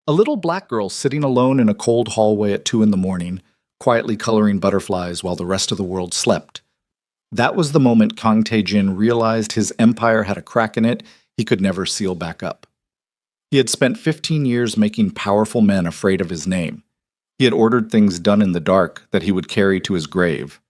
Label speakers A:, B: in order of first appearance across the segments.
A: A little black girl sitting alone in a cold hallway at 2 in the morning, quietly coloring butterflies while the rest of the world slept. That was the moment Kang Tae-jin realized his empire had a crack in it he could never seal back up. He had spent 15 years making powerful men afraid of his name. He had ordered things done in the dark that he would carry to his grave.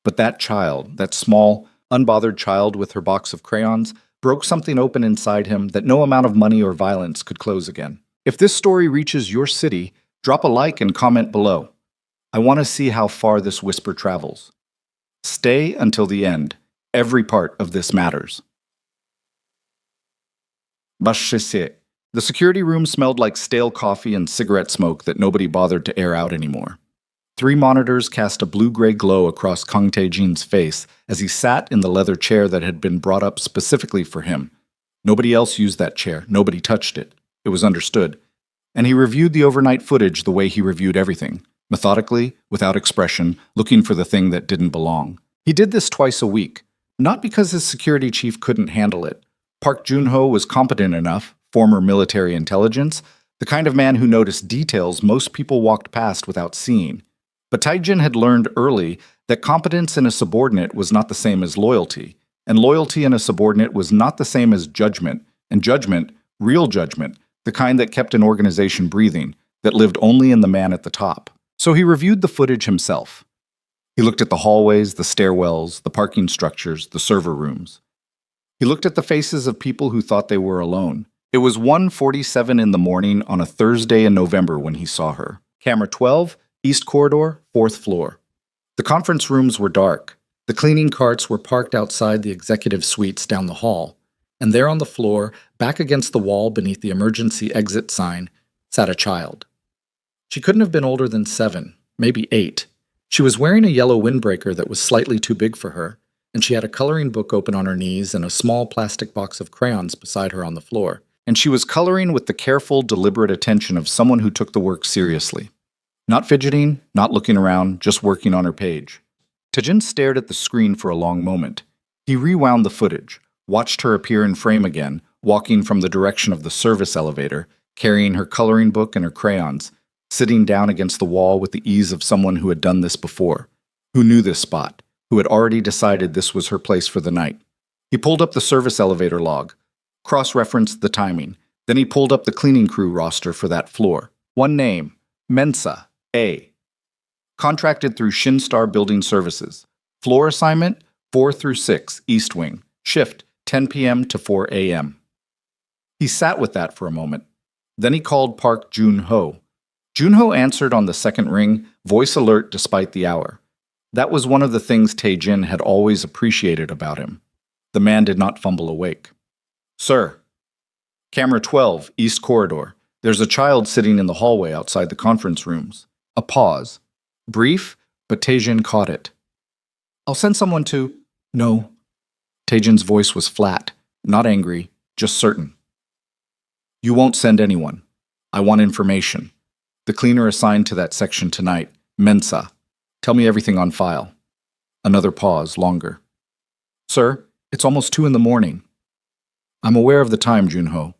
A: But that child, that small, unbothered child with her box of crayons, broke something open inside him that no amount of money or violence could close again. If this story reaches your city, drop a like and comment below. I want to see how far this whisper travels. Stay until the end. Every part of this matters. Bashise. The security room smelled like stale coffee and cigarette smoke that nobody bothered to air out anymore. 3 monitors cast a blue-gray glow across Kang Tae-jin's face as he sat in the leather chair that had been brought up specifically for him. Nobody else used that chair. Nobody touched it. It was understood. And he reviewed the overnight footage the way he reviewed everything, methodically, without expression, looking for the thing that didn't belong. He did this twice a week, not because his security chief couldn't handle it. Park Joon-ho was competent enough, former military intelligence, the kind of man who noticed details most people walked past without seeing. But Tae-jin had learned early that competence in a subordinate was not the same as loyalty, and loyalty in a subordinate was not the same as judgment, and judgment, real judgment, the kind that kept an organization breathing, that lived only in the man at the top. So he reviewed the footage himself. He looked at the hallways, the stairwells, the parking structures, the server rooms. He looked at the faces of people who thought they were alone. It was 1:47 in the morning on a Thursday in November when he saw her. Camera 12, East Corridor, 4th floor. The conference rooms were dark. The cleaning carts were parked outside the executive suites down the hall. And there on the floor, back against the wall beneath the emergency exit sign, sat a child. She couldn't have been older than 7, maybe 8. She was wearing a yellow windbreaker that was slightly too big for her, and she had a coloring book open on her knees and a small plastic box of crayons beside her on the floor. And she was coloring with the careful, deliberate attention of someone who took the work seriously. Not fidgeting, not looking around, just working on her page. Tae-jin stared at the screen for a long moment. He rewound the footage, watched her appear in frame again, walking from the direction of the service elevator, carrying her coloring book and her crayons, sitting down against the wall with the ease of someone who had done this before, who knew this spot, who had already decided this was her place for the night. He pulled up the service elevator log, cross-referenced the timing, then he pulled up the cleaning crew roster for that floor. One name, Mensa, A. Contracted through Shinstar Building Services. Floor assignment, 4 through 6, East Wing. Shift, 10 p.m. to 4 a.m. He sat with that for a moment. Then he called Park Joon-ho. Joon-ho answered on the second ring, voice alert despite the hour. That was one of the things Tae-jin had always appreciated about him. The man did not fumble awake. Sir. Camera 12, East Corridor. There's a child sitting in the hallway outside the conference rooms. A pause. Brief, but Tae-jin caught it. I'll send someone to... No. Tae-jin's voice was flat, not angry, just certain. You won't send anyone. I want information. The cleaner assigned to that section tonight, Mensa. Tell me everything on file. Another pause, longer. Sir, it's almost 2 in the morning. I'm aware of the time, Joon-ho.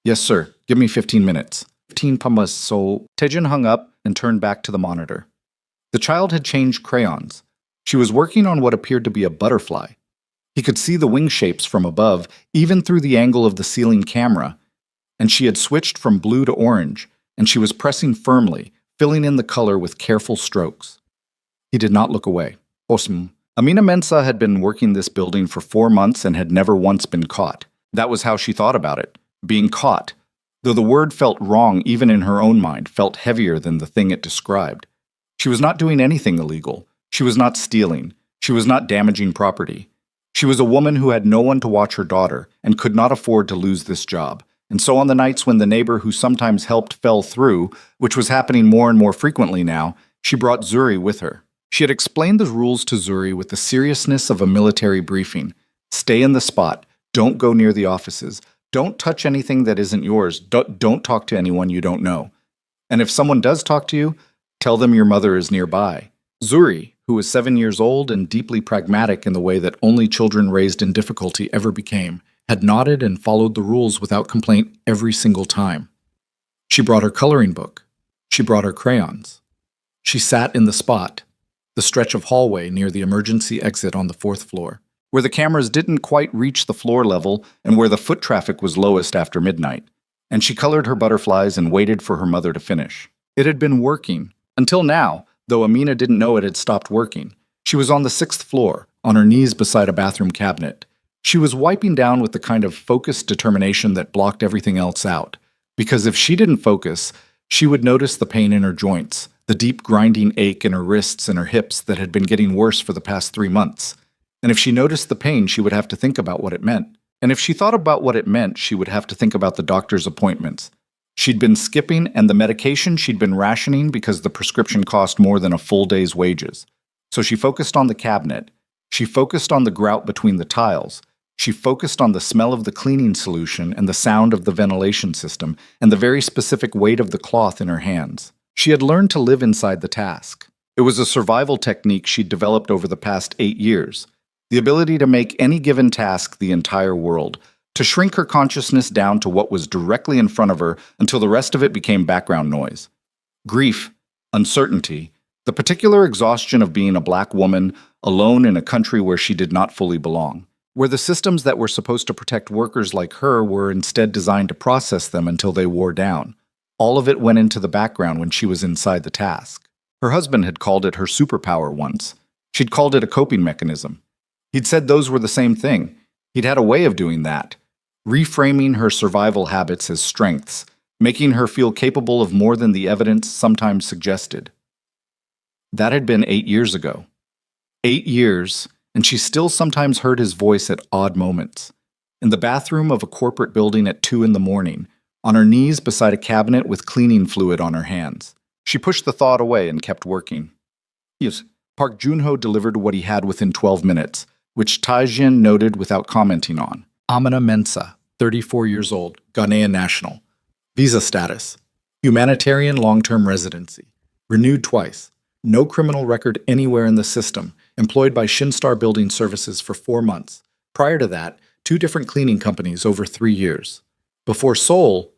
A: Yes, sir. Give me 15 minutes. 15 pamas, so... Tae-jin hung up and turned back to the monitor. The child had changed crayons. She was working on what appeared to be a butterfly. He could see the wing shapes from above, even through the angle of the ceiling camera. And she had switched from blue to orange, and she was pressing firmly, filling in the color with careful strokes. He did not look away. Osm. Amina Mensa had been working this building for 4 months and had never once been caught. That was how she thought about it. Being caught. Though the word felt wrong even in her own mind, felt heavier than the thing it described. She was not doing anything illegal. She was not stealing. She was not damaging property. She was a woman who had no one to watch her daughter and could not afford to lose this job. And so on the nights when the neighbor who sometimes helped fell through, which was happening more and more frequently now, she brought Zuri with her. She had explained the rules to Zuri with the seriousness of a military briefing. Stay in the spot. Don't go near the offices. Don't touch anything that isn't yours. Don't talk to anyone you don't know. And if someone does talk to you, tell them your mother is nearby. Zuri, who was 7 years old and deeply pragmatic in the way that only children raised in difficulty ever became, had nodded and followed the rules without complaint every single time. She brought her coloring book. She brought her crayons. She sat in the spot, the stretch of hallway near the emergency exit on the fourth floor, where the cameras didn't quite reach the floor level and where the foot traffic was lowest after midnight. And she colored her butterflies and waited for her mother to finish. It had been working. Until now, though Amina didn't know it had stopped working. She was on the sixth floor, on her knees beside a bathroom cabinet. She was wiping down with the kind of focused determination that blocked everything else out. Because if she didn't focus, she would notice the pain in her joints, the deep grinding ache in her wrists and her hips that had been getting worse for the past 3 months. And if she noticed the pain, she would have to think about what it meant. And if she thought about what it meant, she would have to think about the doctor's appointments. She'd been skipping, and the medication she'd been rationing because the prescription cost more than a full day's wages. So she focused on the cabinet. She focused on the grout between the tiles. She focused on the smell of the cleaning solution and the sound of the ventilation system and the very specific weight of the cloth in her hands. She had learned to live inside the task. It was a survival technique she'd developed over the past 8 years. The ability to make any given task the entire world, to shrink her consciousness down to what was directly in front of her until the rest of it became background noise. Grief, uncertainty, the particular exhaustion of being a black woman alone in a country where she did not fully belong, where the systems that were supposed to protect workers like her were instead designed to process them until they wore down. All of it went into the background when she was inside the task. Her husband had called it her superpower once. She'd called it a coping mechanism. He'd said those were the same thing. He'd had a way of doing that, reframing her survival habits as strengths, making her feel capable of more than the evidence sometimes suggested. That had been 8 years ago. 8 years, and she still sometimes heard his voice at odd moments. In the bathroom of a corporate building at 2 in the morning, on her knees beside a cabinet with cleaning fluid on her hands. She pushed the thought away and kept working. Yes, Park Joon-ho delivered what he had within 12 minutes, which Tae-jin noted without commenting on. Amina Mensah, 34 years old, Ghanaian national. Visa status. Humanitarian long-term residency. Renewed twice. No criminal record anywhere in the system. Employed by Shinstar Building Services for 4 months. Prior to that, 2 different cleaning companies over 3 years. Before Seoul,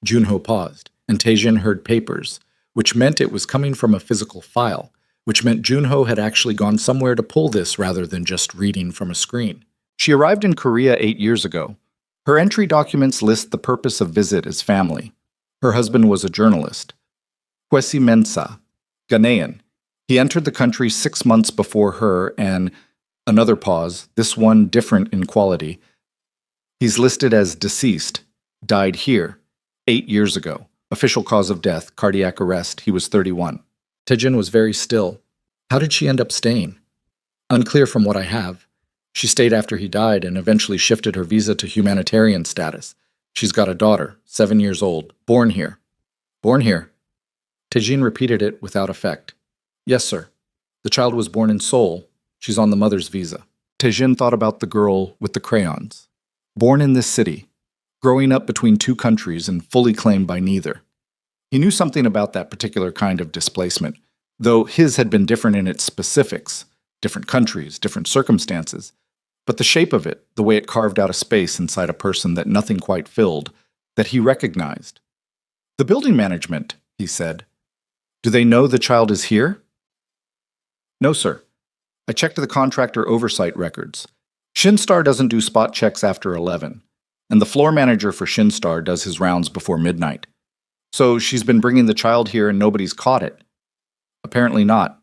A: Joon-ho paused, and Tae-jin heard papers, which meant it was coming from a physical file, which meant Joon-ho had actually gone somewhere to pull this rather than just reading from a screen. She arrived in Korea 8 years ago. Her entry documents list the purpose of visit as family. Her husband was a journalist. Kwesi Mensah, Ghanaian. He entered the country 6 months before her and, another pause, this one different in quality. He's listed as deceased, died here, 8 years ago. Official cause of death, cardiac arrest. He was 31. Tae-jin was very still. How did she end up staying? Unclear from what I have. She stayed after he died and eventually shifted her visa to humanitarian status. She's got a daughter, 7 years old, born here. Born here. Tae-jin repeated it without effect. Yes, sir. The child was born in Seoul. She's on the mother's visa. Tae-jin thought about the girl with the crayons. Born in this city. Growing up between 2 countries and fully claimed by neither. He knew something about that particular kind of displacement, though his had been different in its specifics, different countries, different circumstances. But the shape of it, the way it carved out a space inside a person that nothing quite filled, that he recognized. The building management, he said. Do they know the child is here? No, sir. I checked the contractor oversight records. Shinstar doesn't do spot checks after 11. And the floor manager for Shinstar does his rounds before midnight. So she's been bringing the child here and nobody's caught it. Apparently not.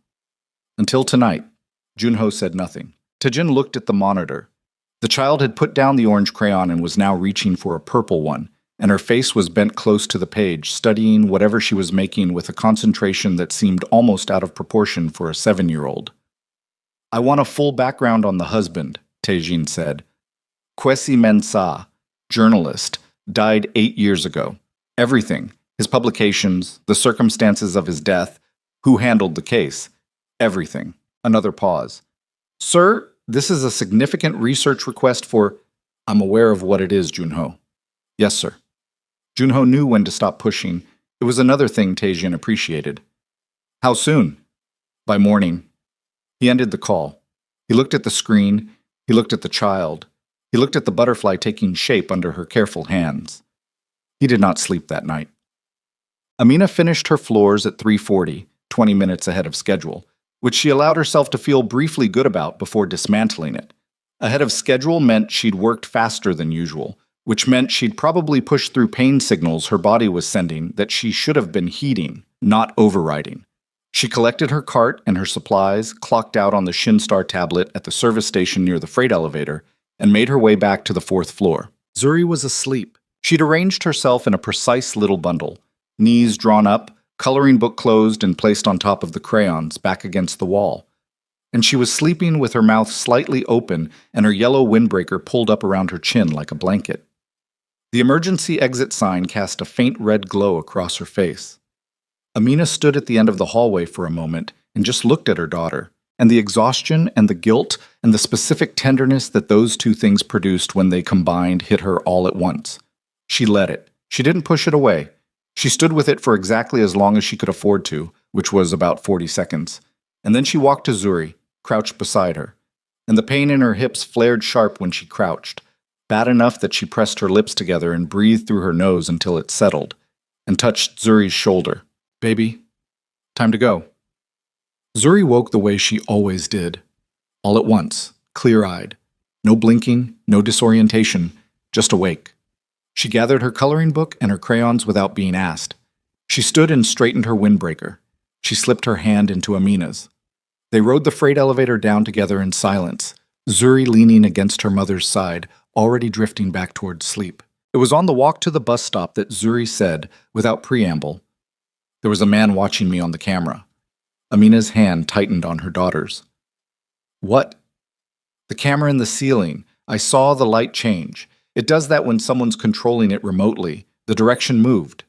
A: Until tonight. Joon-ho said nothing. Tae-jin looked at the monitor. The child had put down the orange crayon and was now reaching for a purple one, and her face was bent close to the page, studying whatever she was making with a concentration that seemed almost out of proportion for a 7-year-old. I want a full background on the husband, Tae-jin said. Kwesi Mensah, journalist, died 8 years ago. Everything. His publications, the circumstances of his death, who handled the case. Everything. Another pause. Sir, this is a significant research request for... I'm aware of what it is, Joon-ho. Yes, sir. Joon-ho knew when to stop pushing. It was another thing Tae-jin appreciated. How soon? By morning. He ended the call. He looked at the screen. He looked at the child. He looked at the butterfly taking shape under her careful hands. He did not sleep that night. Amina finished her floors at 3:40, 20 minutes ahead of schedule, which she allowed herself to feel briefly good about before dismantling it. Ahead of schedule meant she'd worked faster than usual, which meant she'd probably pushed through pain signals her body was sending that she should have been heeding, not overriding. She collected her cart and her supplies, clocked out on the Shinstar tablet at the service station near the freight elevator, and made her way back to the 4th floor. Zuri was asleep. She'd arranged herself in a precise little bundle, knees drawn up, coloring book closed and placed on top of the crayons back against the wall. And she was sleeping with her mouth slightly open and her yellow windbreaker pulled up around her chin like a blanket. The emergency exit sign cast a faint red glow across her face. Amina stood at the end of the hallway for a moment and just looked at her daughter, and the exhaustion and the guilt and the specific tenderness that those two things produced when they combined hit her all at once. She let it. She didn't push it away. She stood with it for exactly as long as she could afford to, which was about 40 seconds. And then she walked to Zuri, crouched beside her. And the pain in her hips flared sharp when she crouched, bad enough that she pressed her lips together and breathed through her nose until it settled, and touched Zuri's shoulder. "Baby, time to go." Zuri woke the way she always did. All at once, clear-eyed. No blinking, no disorientation, just awake. She gathered her coloring book and her crayons without being asked. She stood and straightened her windbreaker. She slipped her hand into Amina's. They rode the freight elevator down together in silence, Zuri leaning against her mother's side, already drifting back towards sleep. It was on the walk to the bus stop that Zuri said, without preamble, "There was a man watching me on the camera." Amina's hand tightened on her daughter's. "What?" "The camera in the ceiling. I saw the light change. It does that when someone's controlling it remotely. The direction moved."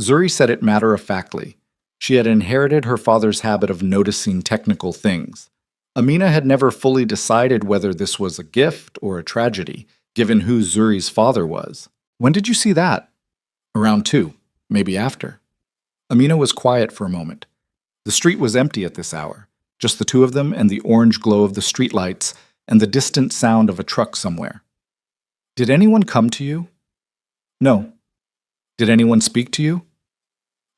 A: Zuri said it matter-of-factly. She had inherited her father's habit of noticing technical things. Amina had never fully decided whether this was a gift or a tragedy, given who Zuri's father was. "When did you see that?" "Around 2, maybe after." Amina was quiet for a moment. The street was empty at this hour, just the two of them and the orange glow of the streetlights and the distant sound of a truck somewhere. "Did anyone come to you?" "No." "Did anyone speak to you?"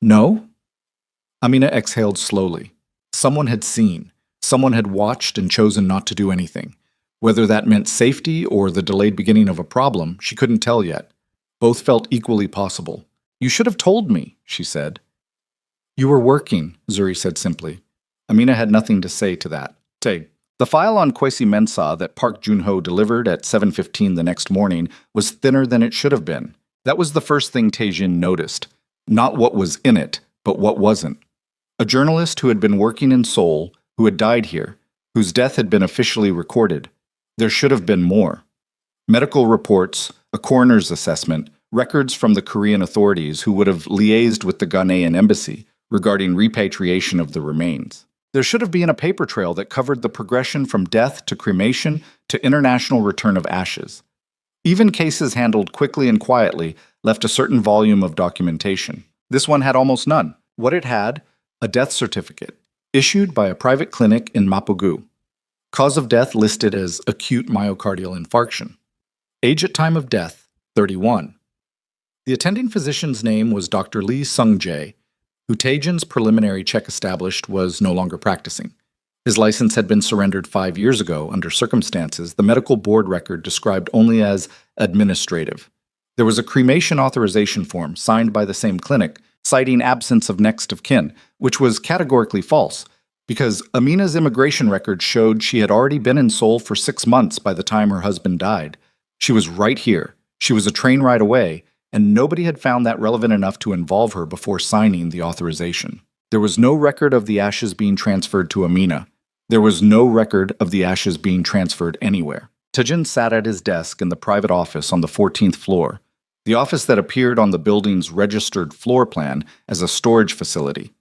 A: "No." Amina exhaled slowly. Someone had seen. Someone had watched and chosen not to do anything. Whether that meant safety or the delayed beginning of a problem, she couldn't tell yet. Both felt equally possible. "You should have told me," she said. "You were working," Zuri said simply. Amina had nothing to say to that. The file on Kwesi Mensah that Park Joon-ho delivered at 7:15 the next morning was thinner than it should have been. That was the first thing Tae-jin noticed. Not what was in it, but what wasn't. A journalist who had been working in Seoul, who had died here, whose death had been officially recorded. There should have been more. Medical reports, a coroner's assessment, records from the Korean authorities who would have liaised with the Ghanaian embassy regarding repatriation of the remains. There should have been a paper trail that covered the progression from death to cremation to international return of ashes. Even cases handled quickly and quietly left a certain volume of documentation. This one had almost none. What it had, a death certificate, issued by a private clinic in Mapogu. Cause of death listed as acute myocardial infarction. Age at time of death, 31. The attending physician's name was Dr. Lee Sung-jae, who Tae-jin's preliminary check established was no longer practicing. His license had been surrendered 5 years ago under circumstances the medical board record described only as administrative. There was a cremation authorization form signed by the same clinic citing absence of next of kin, which was categorically false, because Amina's immigration record showed she had already been in Seoul for 6 months by the time her husband died. She was right here. She was a train ride away, and nobody had found that relevant enough to involve her before signing the authorization. There was no record of the ashes being transferred to Amina. There was no record of the ashes being transferred anywhere. Tae-jin sat at his desk in the private office on the 14th floor, the office that appeared on the building's registered floor plan as a storage facility.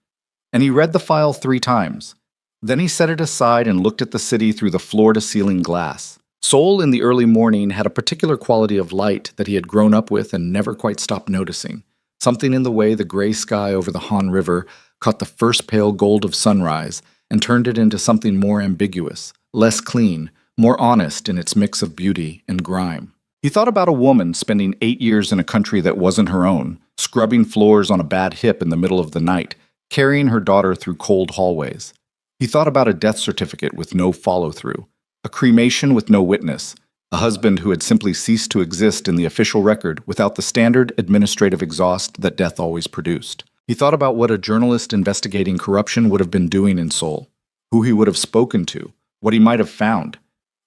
A: And he read the file 3 times. Then he set it aside and looked at the city through the floor-to-ceiling glass. Seoul in the early morning had a particular quality of light that he had grown up with and never quite stopped noticing. Something in the way the gray sky over the Han River caught the first pale gold of sunrise and turned it into something more ambiguous, less clean, more honest in its mix of beauty and grime. He thought about a woman spending 8 years in a country that wasn't her own, scrubbing floors on a bad hip in the middle of the night, carrying her daughter through cold hallways. He thought about a death certificate with no follow-through, a cremation with no witness, a husband who had simply ceased to exist in the official record without the standard administrative exhaust that death always produced. He thought about what a journalist investigating corruption would have been doing in Seoul, who he would have spoken to, what he might have found.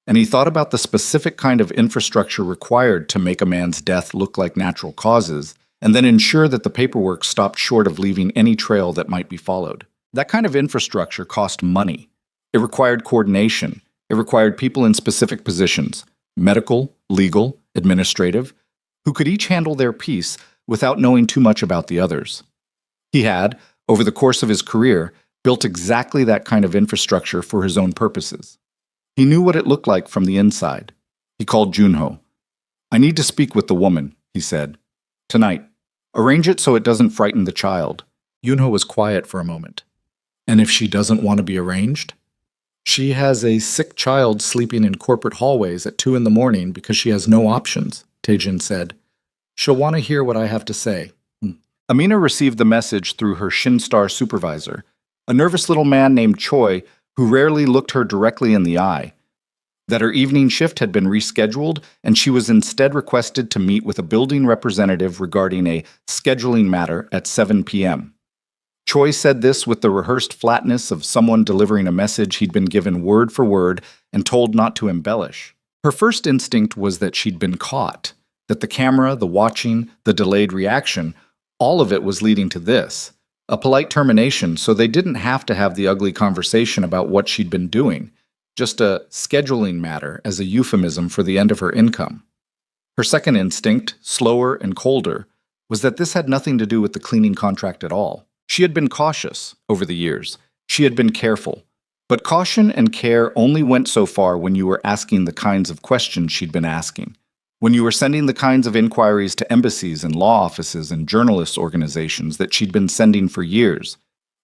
A: And he thought about the specific kind of infrastructure required to make a man's death look like natural causes, and then ensure that the paperwork stopped short of leaving any trail that might be followed. That kind of infrastructure cost money. It required coordination. It required people in specific positions, medical, legal, administrative, who could each handle their piece without knowing too much about the others. He had, over the course of his career, built exactly that kind of infrastructure for his own purposes. He knew what it looked like from the inside. He called Junho. "I need to speak with the woman," he said. "Tonight. Arrange it so it doesn't frighten the child." Junho was quiet for a moment. "And if she doesn't want to be arranged?" "She has a sick child sleeping in corporate hallways at 2 in the morning because she has no options," Taejin said. "She'll want to hear what I have to say." Amina received the message through her Shinstar supervisor, a nervous little man named Choi who rarely looked her directly in the eye, that her evening shift had been rescheduled and she was instead requested to meet with a building representative regarding a scheduling matter at 7 p.m. Choi said this with the rehearsed flatness of someone delivering a message he'd been given word for word and told not to embellish. Her first instinct was that she'd been caught, that the camera, the watching, the delayed reaction, all of it was leading to this. A polite termination, so they didn't have to have the ugly conversation about what she'd been doing, just a scheduling matter as a euphemism for the end of her income. Her second instinct, slower and colder, was that this had nothing to do with the cleaning contract at all. She had been cautious over the years. She had been careful. But caution and care only went so far when you were asking the kinds of questions she'd been asking, when you were sending the kinds of inquiries to embassies and law offices and journalist organizations that she'd been sending for years,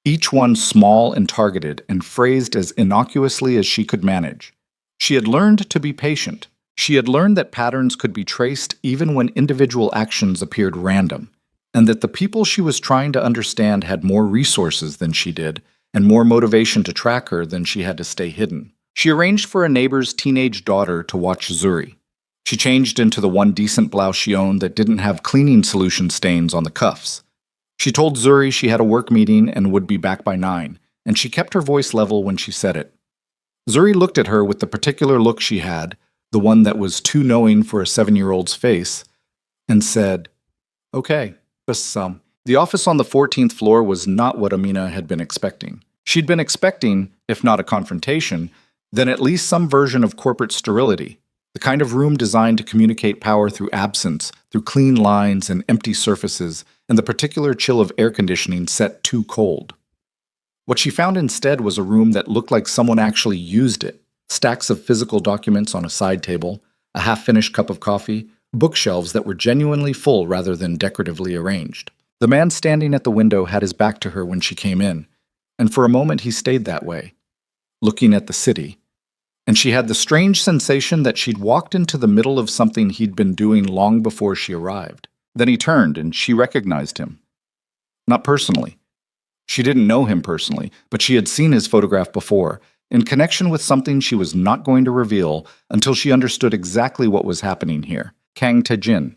A: each one small and targeted and phrased as innocuously as she could manage. She had learned to be patient. She had learned that patterns could be traced even when individual actions appeared random, and that the people she was trying to understand had more resources than she did, and more motivation to track her than she had to stay hidden. She arranged for a neighbor's teenage daughter to watch Zuri. She changed into the one decent blouse she owned that didn't have cleaning solution stains on the cuffs. She told Zuri she had a work meeting and would be back by 9, and she kept her voice level when she said it. Zuri looked at her with the particular look she had, the one that was too knowing for a 7-year-old's face, and said, "Okay, just some." The office on the 14th floor was not what Amina had been expecting. She'd been expecting, if not a confrontation, then at least some version of corporate sterility. The kind of room designed to communicate power through absence, through clean lines and empty surfaces, and the particular chill of air conditioning set too cold. What she found instead was a room that looked like someone actually used it. Stacks of physical documents on a side table, a half-finished cup of coffee, bookshelves that were genuinely full rather than decoratively arranged. The man standing at the window had his back to her when she came in, and for a moment he stayed that way, looking at the city. And she had the strange sensation that she'd walked into the middle of something he'd been doing long before she arrived. Then he turned, and she recognized him. Not personally. She didn't know him personally, but she had seen his photograph before, in connection with something she was not going to reveal until she understood exactly what was happening here. Kang Tae-jin.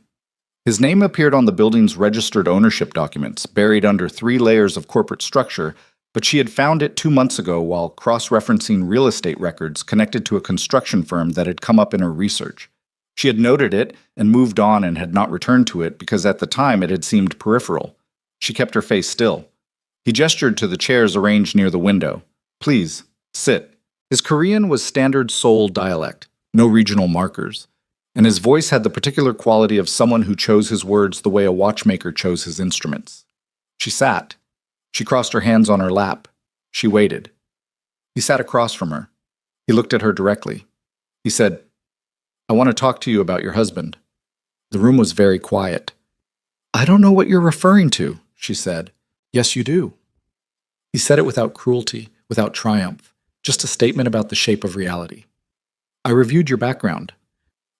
A: His name appeared on the building's registered ownership documents, buried under 3 layers of corporate structure, but she had found it 2 months ago while cross-referencing real estate records connected to a construction firm that had come up in her research. She had noted it and moved on and had not returned to it because at the time it had seemed peripheral. She kept her face still. He gestured to the chairs arranged near the window. "Please, sit." His Korean was standard Seoul dialect, no regional markers, and his voice had the particular quality of someone who chose his words the way a watchmaker chose his instruments. She sat. She crossed her hands on her lap. She waited. He sat across from her. He looked at her directly. He said, "I want to talk to you about your husband." The room was very quiet. "I don't know what you're referring to," she said. "Yes, you do." He said it without cruelty, without triumph, just a statement about the shape of reality. "I reviewed your background.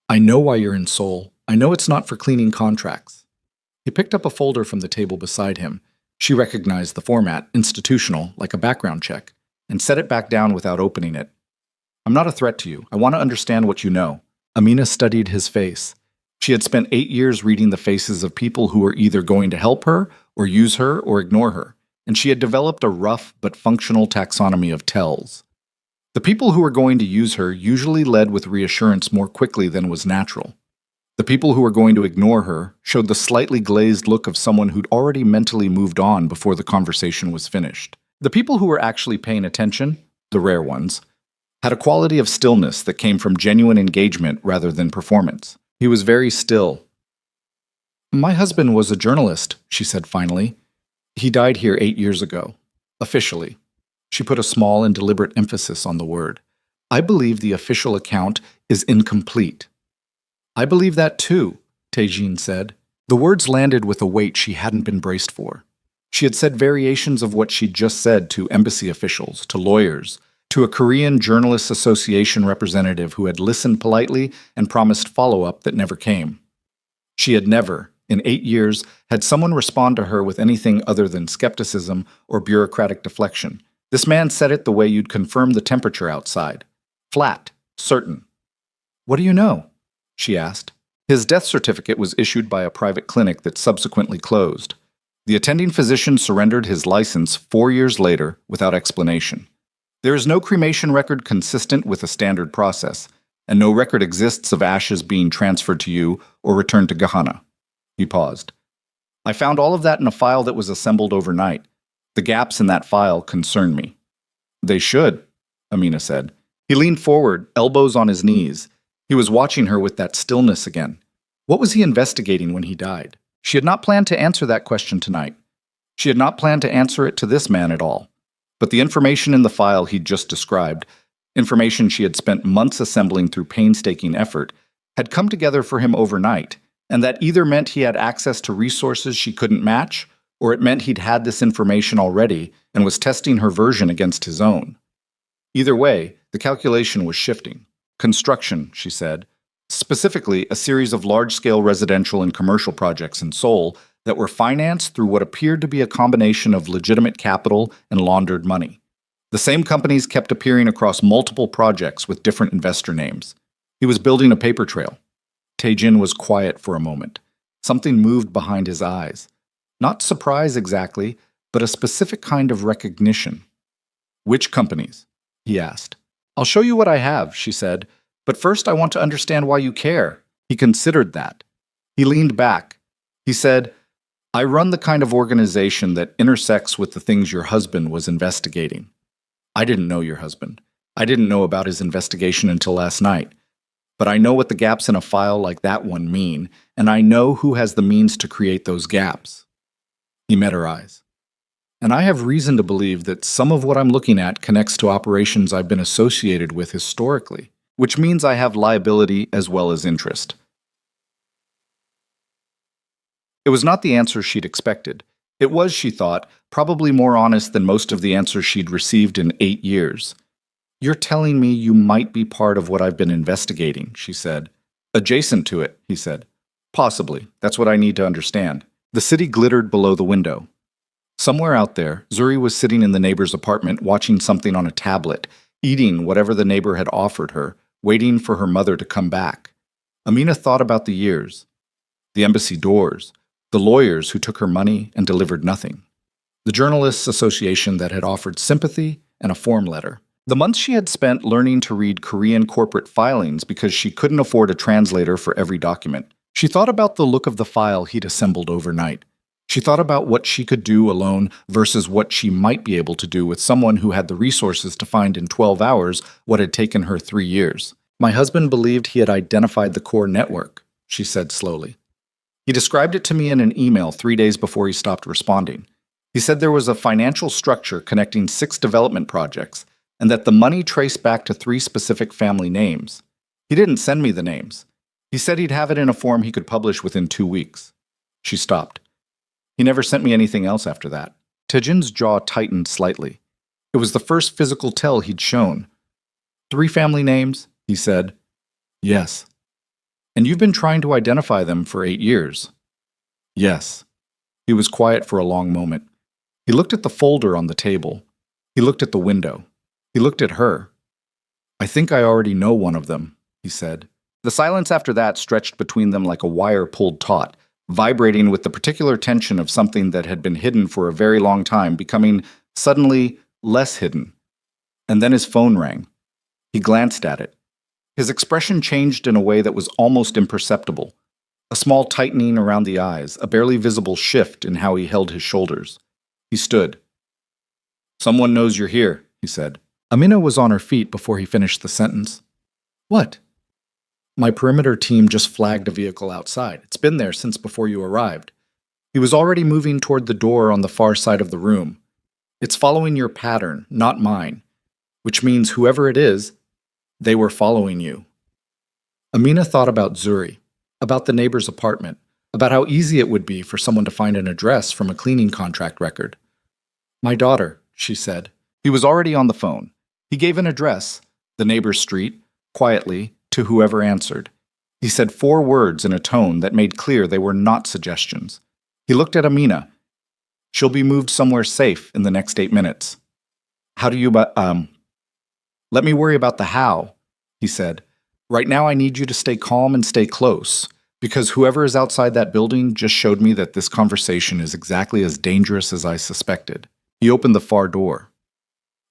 A: I know why you're in Seoul. I know it's not for cleaning contracts." He picked up a folder from the table beside him. She recognized the format, institutional, like a background check, and set it back down without opening it. I'm not a threat to you. I want to understand what you know. Amina studied his face. She had spent 8 years reading the faces of people who were either going to help her, or use her, or ignore her, and she had developed a rough but functional taxonomy of tells. The people who were going to use her usually led with reassurance more quickly than was natural. The people who were going to ignore her showed the slightly glazed look of someone who'd already mentally moved on before the conversation was finished. The people who were actually paying attention, the rare ones, had a quality of stillness that came from genuine engagement rather than performance. He was very still. My husband was a journalist, she said finally. He died here 8 years ago. Officially. She put a small and deliberate emphasis on the word. I believe the official account is incomplete. I believe that too, Taejin said. The words landed with a weight she hadn't been braced for. She had said variations of what she'd just said to embassy officials, to lawyers, to a Korean Journalists Association representative who had listened politely and promised follow-up that never came. She had never, in 8 years, had someone respond to her with anything other than skepticism or bureaucratic deflection. This man said it the way you'd confirm the temperature outside. Flat, certain. What do you know? She asked. His death certificate was issued by a private clinic that subsequently closed. The attending physician surrendered his license 4 years later without explanation. There is no cremation record consistent with a standard process, and no record exists of ashes being transferred to you or returned to Gahana. He paused. I found all of that in a file that was assembled overnight. The gaps in that file concern me. They should, Amina said. He leaned forward, elbows on his knees. He was watching her with that stillness again. What was he investigating when he died? She had not planned to answer that question tonight. She had not planned to answer it to this man at all. But the information in the file he'd just described, information she had spent months assembling through painstaking effort, had come together for him overnight, and that either meant he had access to resources she couldn't match, or it meant he'd had this information already and was testing her version against his own. Either way, the calculation was shifting. Construction, she said. Specifically, a series of large-scale residential and commercial projects in Seoul that were financed through what appeared to be a combination of legitimate capital and laundered money. The same companies kept appearing across multiple projects with different investor names. He was building a paper trail. Taejin was quiet for a moment. Something moved behind his eyes. Not surprise exactly, but a specific kind of recognition. Which companies? He asked. I'll show you what I have, she said, but first I want to understand why you care. He considered that. He leaned back. He said, I run the kind of organization that intersects with the things your husband was investigating. I didn't know your husband. I didn't know about his investigation until last night. But I know what the gaps in a file like that one mean, and I know who has the means to create those gaps. He met her eyes. And I have reason to believe that some of what I'm looking at connects to operations I've been associated with historically, which means I have liability as well as interest. It was not the answer she'd expected. It was, she thought, probably more honest than most of the answers she'd received in 8 years. You're telling me you might be part of what I've been investigating, she said. Adjacent to it, he said. Possibly. That's what I need to understand. The city glittered below the window. Somewhere out there, Zuri was sitting in the neighbor's apartment watching something on a tablet, eating whatever the neighbor had offered her, waiting for her mother to come back. Amina thought about the years, the embassy doors, the lawyers who took her money and delivered nothing, the Journalists Association that had offered sympathy and a form letter, the months she had spent learning to read Korean corporate filings because she couldn't afford a translator for every document. She thought about the look of the file he'd assembled overnight. She thought about what she could do alone versus what she might be able to do with someone who had the resources to find in 12 hours what had taken her 3 years. My husband believed he had identified the core network, she said slowly. He described it to me in an email 3 days before he stopped responding. He said there was a financial structure connecting 6 development projects, and that the money traced back to 3 specific family names. He didn't send me the names. He said he'd have it in a form he could publish within 2 weeks. She stopped. He never sent me anything else after that. Taejin's jaw tightened slightly. It was the first physical tell he'd shown. 3 family names, he said. Yes. And you've been trying to identify them for 8 years. Yes. He was quiet for a long moment. He looked at the folder on the table. He looked at the window. He looked at her. I think I already know one of them, he said. The silence after that stretched between them like a wire pulled taut, vibrating with the particular tension of something that had been hidden for a very long time, becoming suddenly less hidden. And then his phone rang. He glanced at it. His expression changed in a way that was almost imperceptible. A small tightening around the eyes, a barely visible shift in how he held his shoulders. He stood. Someone knows you're here, he said. Amina was on her feet before he finished the sentence. What? My perimeter team just flagged a vehicle outside. It's been there since before you arrived. He was already moving toward the door on the far side of the room. It's following your pattern, not mine. Which means whoever it is, they were following you. Amina thought about Zuri, about the neighbor's apartment, about how easy it would be for someone to find an address from a cleaning contract record. My daughter, she said. He was already on the phone. He gave an address, the neighbor's street, quietly, to whoever answered. He said 4 words in a tone that made clear they were not suggestions. He looked at Amina. She'll be moved somewhere safe in the next 8 minutes. How do you, Let me worry about the how, he said. Right now I need you to stay calm and stay close, because whoever is outside that building just showed me that this conversation is exactly as dangerous as I suspected. He opened the far door.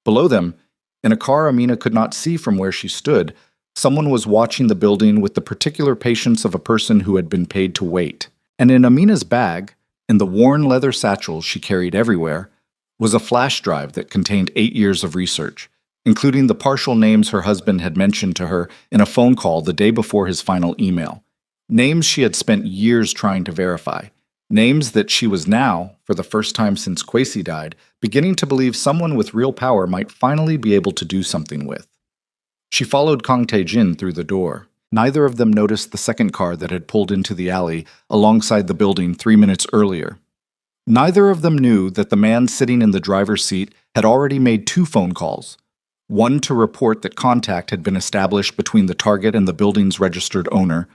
A: Below them, in a car Amina could not see from where she stood, someone was watching the building with the particular patience of a person who had been paid to wait. And in Amina's bag, in the worn leather satchel she carried everywhere, was a flash drive that contained 8 years of research, including the partial names her husband had mentioned to her in a phone call the day before his final email. Names she had spent years trying to verify. Names that she was now, for the first time since Kwesi died, beginning to believe someone with real power might finally be able to do something with. She followed Kang Tae-jin through the door. Neither of them noticed the second car that had pulled into the alley alongside the building 3 minutes earlier. Neither of them knew that the man sitting in the driver's seat had already made 2 phone calls. One to report that contact had been established between the target and the building's registered owner,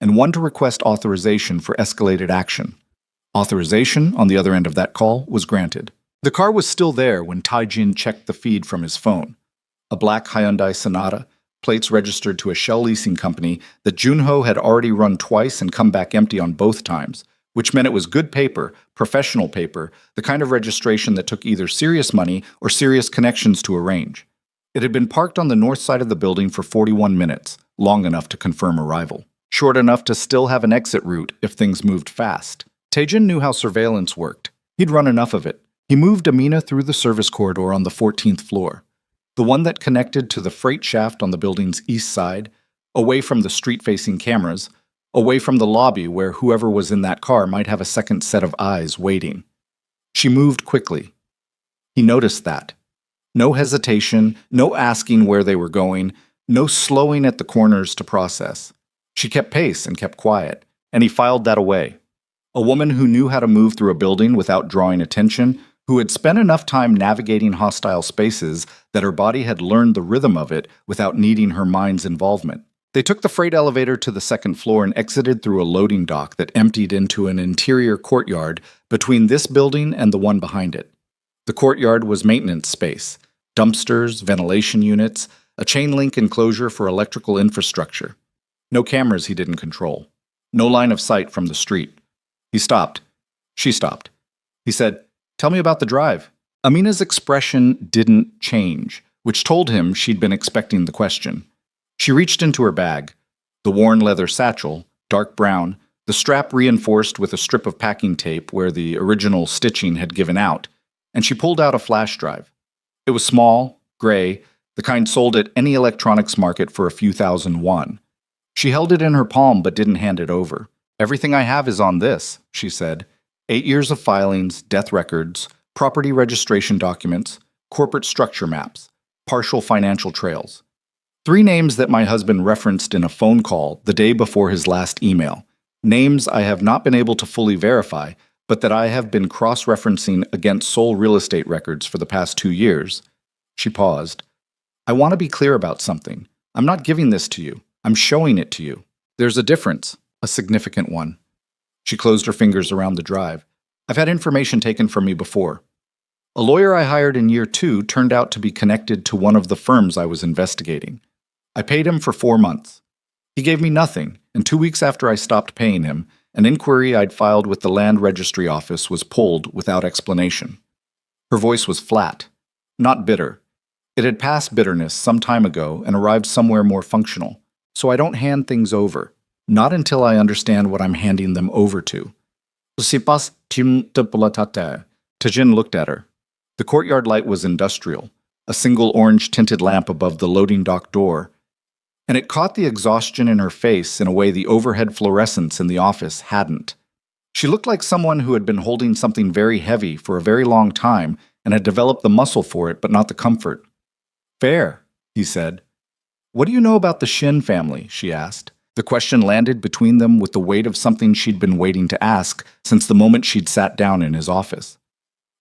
A: and one to request authorization for escalated action. Authorization, on the other end of that call, was granted. The car was still there when Tae-jin checked the feed from his phone. A black Hyundai Sonata, plates registered to a shell leasing company that Junho had already run twice and come back empty on both times, which meant it was good paper, professional paper, the kind of registration that took either serious money or serious connections to arrange. It had been parked on the north side of the building for 41 minutes, long enough to confirm arrival. Short enough to still have an exit route if things moved fast. Tae-jin knew how surveillance worked. He'd run enough of it. He moved Amina through the service corridor on the 14th floor, the one that connected to the freight shaft on the building's east side, away from the street-facing cameras, away from the lobby where whoever was in that car might have a second set of eyes waiting. She moved quickly. He noticed that. No hesitation, no asking where they were going, no slowing at the corners to process. She kept pace and kept quiet, and he filed that away. A woman who knew how to move through a building without drawing attention, who had spent enough time navigating hostile spaces that her body had learned the rhythm of it without needing her mind's involvement. They took the freight elevator to the second floor and exited through a loading dock that emptied into an interior courtyard between this building and the one behind it. The courtyard was maintenance space, dumpsters, ventilation units, a chain-link enclosure for electrical infrastructure. No cameras he didn't control. No line of sight from the street. He stopped. She stopped. He said, "Tell me about the drive." Amina's expression didn't change, which told him she'd been expecting the question. She reached into her bag. The worn leather satchel, dark brown, the strap reinforced with a strip of packing tape where the original stitching had given out, and she pulled out a flash drive. It was small, gray, the kind sold at any electronics market for a few thousand won. She held it in her palm but didn't hand it over. "Everything I have is on this," she said. 8 years of filings, death records, property registration documents, corporate structure maps, partial financial trails. 3 names that my husband referenced in a phone call the day before his last email. Names I have not been able to fully verify, but that I have been cross-referencing against Seoul real estate records for the past 2 years. She paused. "I want to be clear about something. I'm not giving this to you. I'm showing it to you. There's a difference, a significant one. She closed her fingers around the drive. I've had information taken from me before. A lawyer I hired in year 2 turned out to be connected to one of the firms I was investigating. I paid him for 4 months. He gave me nothing, and 2 weeks after I stopped paying him, an inquiry I'd filed with the Land Registry Office was pulled without explanation. Her voice was flat, not bitter. It had passed bitterness some time ago and arrived somewhere more functional. So I don't hand things over, not until I understand what I'm handing them over to. Tajin looked at her. The courtyard light was industrial, a single orange-tinted lamp above the loading dock door, and it caught the exhaustion in her face in a way the overhead fluorescence in the office hadn't. She looked like someone who had been holding something very heavy for a very long time and had developed the muscle for it but not the comfort. Fair, he said. What do you know about the Shin family? She asked. The question landed between them with the weight of something she'd been waiting to ask since the moment she'd sat down in his office.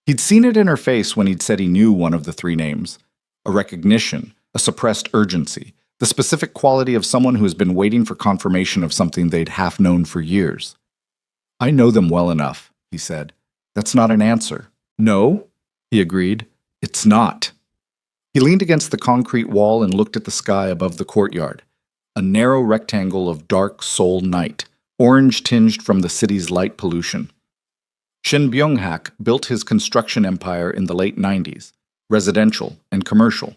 A: He'd seen it in her face when he'd said he knew one of the 3 names. A recognition, a suppressed urgency, the specific quality of someone who has been waiting for confirmation of something they'd half known for years. I know them well enough, he said. That's not an answer. No, he agreed. It's not. He leaned against the concrete wall and looked at the sky above the courtyard, a narrow rectangle of dark soul night, orange-tinged from the city's light pollution. Shin Byung-hak built his construction empire in the late 90s, residential and commercial.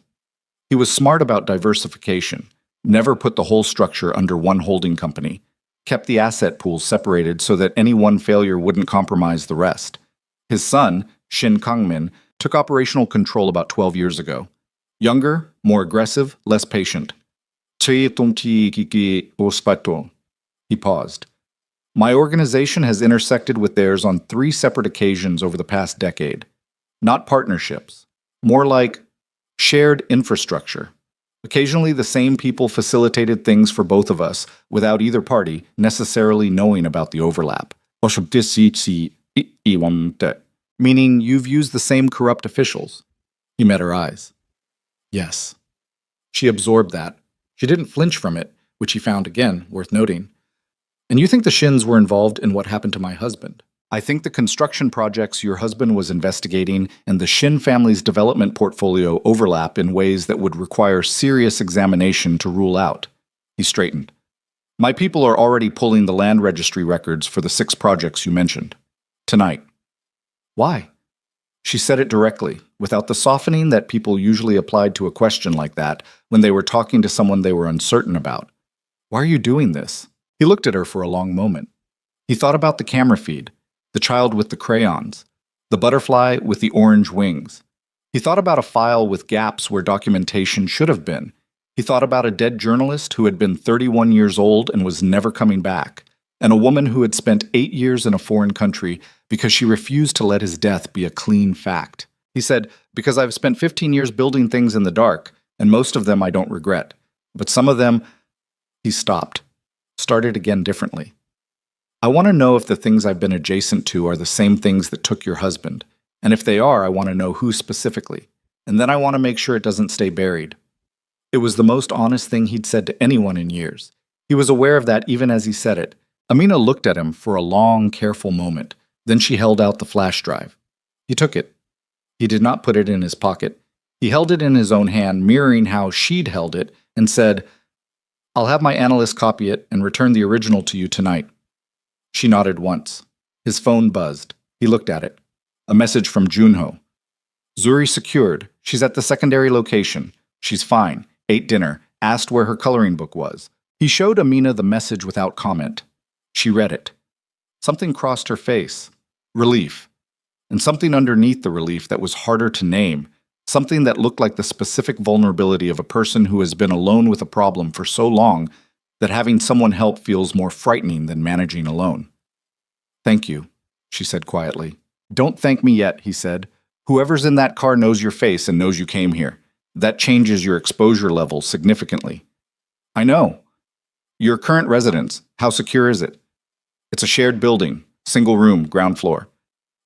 A: He was smart about diversification, never put the whole structure under one holding company, kept the asset pools separated so that any one failure wouldn't compromise the rest. His son, Shin Kang-min, took operational control about 12 years ago. Younger, more aggressive, less patient. He paused. My organization has intersected with theirs on 3 separate occasions over the past decade. Not partnerships. More like shared infrastructure. Occasionally the same people facilitated things for both of us without either party necessarily knowing about the overlap. Meaning you've used the same corrupt officials. He met her eyes. Yes. She absorbed that. She didn't flinch from it, which he found, again, worth noting. And you think the Shins were involved in what happened to my husband? I think the construction projects your husband was investigating and the Shin family's development portfolio overlap in ways that would require serious examination to rule out. He straightened. My people are already pulling the land registry records for the 6 projects you mentioned. Tonight. Why? She said it directly, without the softening that people usually applied to a question like that when they were talking to someone they were uncertain about. Why are you doing this? He looked at her for a long moment. He thought about the camera feed, the child with the crayons, the butterfly with the orange wings. He thought about a file with gaps where documentation should have been. He thought about a dead journalist who had been 31 years old and was never coming back, and a woman who had spent 8 years in a foreign country because she refused to let his death be a clean fact. He said, because I've spent 15 years building things in the dark, and most of them I don't regret. But some of them, he stopped, started again differently. I want to know if the things I've been adjacent to are the same things that took your husband. And if they are, I want to know who specifically. And then I want to make sure it doesn't stay buried. It was the most honest thing he'd said to anyone in years. He was aware of that even as he said it. Amina looked at him for a long, careful moment. Then she held out the flash drive. He took it. He did not put it in his pocket. He held it in his own hand, mirroring how she'd held it, and said, I'll have my analyst copy it and return the original to you tonight. She nodded once. His phone buzzed. He looked at it. A message from Junho. Zuri secured. She's at the secondary location. She's fine. Ate dinner. Asked where her coloring book was. He showed Amina the message without comment. She read it. Something crossed her face. Relief. And something underneath the relief that was harder to name. Something that looked like the specific vulnerability of a person who has been alone with a problem for so long that having someone help feels more frightening than managing alone. Thank you, she said quietly. Don't thank me yet, he said. Whoever's in that car knows your face and knows you came here. That changes your exposure level significantly. I know. Your current residence, how secure is it? It's a shared building, single room, ground floor.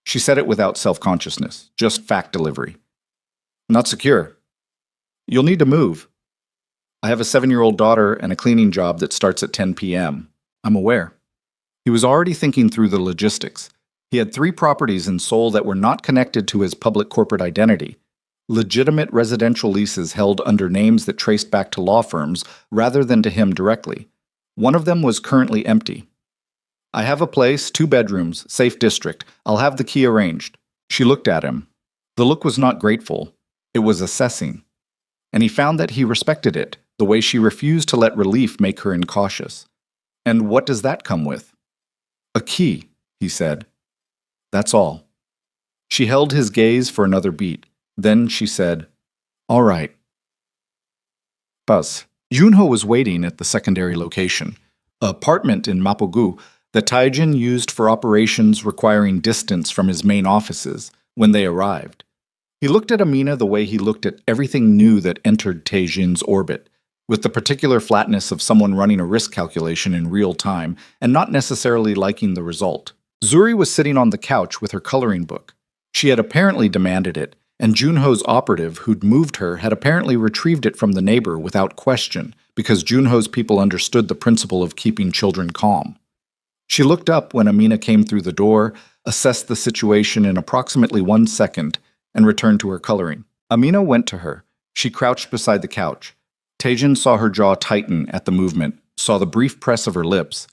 A: She said it without self-consciousness, just fact delivery. Not secure. You'll need to move. I have a 7-year-old daughter and a cleaning job that starts at 10 p.m. I'm aware. He was already thinking through the logistics. He had 3 properties in Seoul that were not connected to his public corporate identity. Legitimate residential leases held under names that traced back to law firms rather than to him directly. One of them was currently empty. I have a place, 2 bedrooms, safe district. I'll have the key arranged. She looked at him. The look was not grateful. It was assessing. And he found that he respected it, the way she refused to let relief make her incautious. And what does that come with? A key, he said. That's all. She held his gaze for another beat. Then she said, All right. Buzz. Junho was waiting at the secondary location, an apartment in Mapogu that Taejin used for operations requiring distance from his main offices when they arrived. He looked at Amina the way he looked at everything new that entered Taejin's orbit, with the particular flatness of someone running a risk calculation in real time and not necessarily liking the result. Zuri was sitting on the couch with her coloring book. She had apparently demanded it, and Junho's operative who'd moved her had apparently retrieved it from the neighbor without question because Junho's people understood the principle of keeping children calm. She looked up when Amina came through the door, assessed the situation in approximately 1 second, and returned to her coloring. Amina went to her. She crouched beside the couch. Taejin saw her jaw tighten at the movement, saw the brief press of her lips,